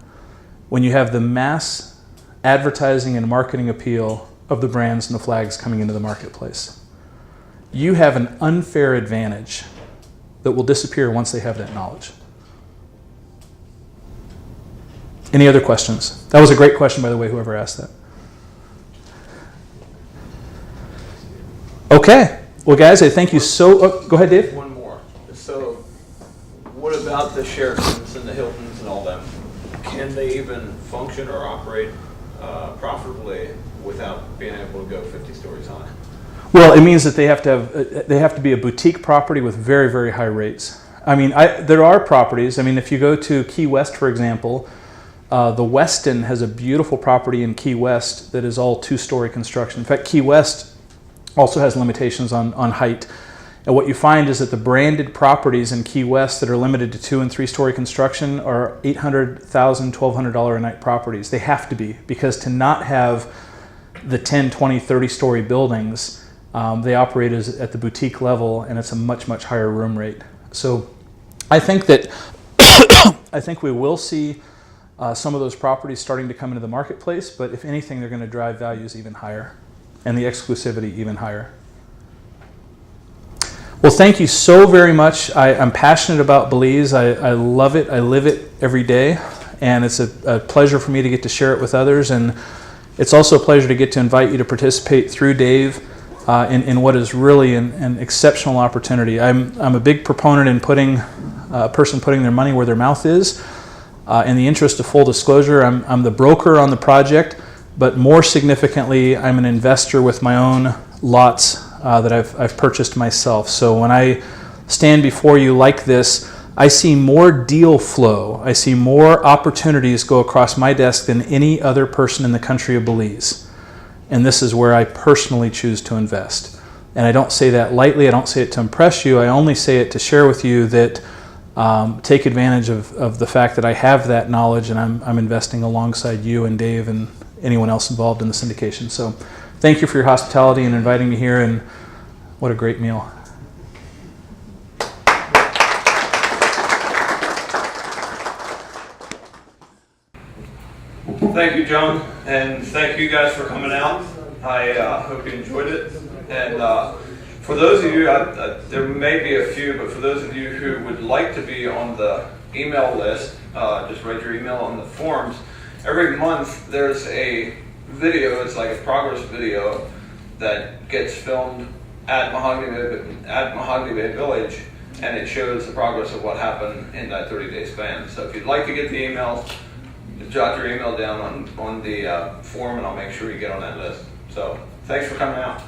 B: when you have the mass advertising and marketing appeal of the brands and the flags coming into the marketplace? You have an unfair advantage that will disappear once they have that knowledge. Any other questions? That was a great question, by the way, whoever asked that. Okay. Well, guys, I thank you so... Oh, go ahead, Dave.
C: One more. So, what about the Sheratons and the Hiltons and all them? Can they even function or operate profitably without being able to go 50 stories high?
B: Well, it means that they have to be a boutique property with very, very high rates. I mean, there are properties. I mean, if you go to Key West, for example, the Westin has a beautiful property in Key West that is all 2-story construction. In fact, Key West also has limitations on height. And what you find is that the branded properties in Key West that are limited to 2- and 3-story construction are $800,000, $1,200 a night properties. They have to be, because to not have the 10, 20, 30-story buildings, they operate at the boutique level, and it's a much, much higher room rate. So I think that I think we will see some of those properties starting to come into the marketplace, but if anything, they're going to drive values even higher and the exclusivity even higher. Well, thank you so very much. I'm passionate about Belize. I love it. I live it every day, and it's a pleasure for me to get to share it with others, and it's also a pleasure to get to invite you to participate through Dave in what is really an exceptional opportunity. I'm a big proponent in putting a person putting their money where their mouth is. In the interest of full disclosure, I'm the broker on the project, but more significantly, I'm an investor with my own lots that I've purchased myself. So when I stand before you like this, I see more deal flow. I see more opportunities go across my desk than any other person in the country of Belize. And this is where I personally choose to invest. And I don't say that lightly. I don't say it to impress you. I only say it to share with you that take advantage of the fact that I have that knowledge, and I'm investing alongside you and Dave and anyone else involved in the syndication. So thank you for your hospitality and inviting me here, and what a great meal.
A: Thank you, John, and thank you guys for coming out. I hope you enjoyed it. And for those of you, there may be a few, but for those of you who would like to be on the email list, just write your email on the forms. Every month there's a video, it's like a progress video that gets filmed at Mahogany Bay Village, and it shows the progress of what happened in that 30-day span. So if you'd like to get the emails, jot your email down on the form, and I'll make sure you get on that list. So thanks for coming out.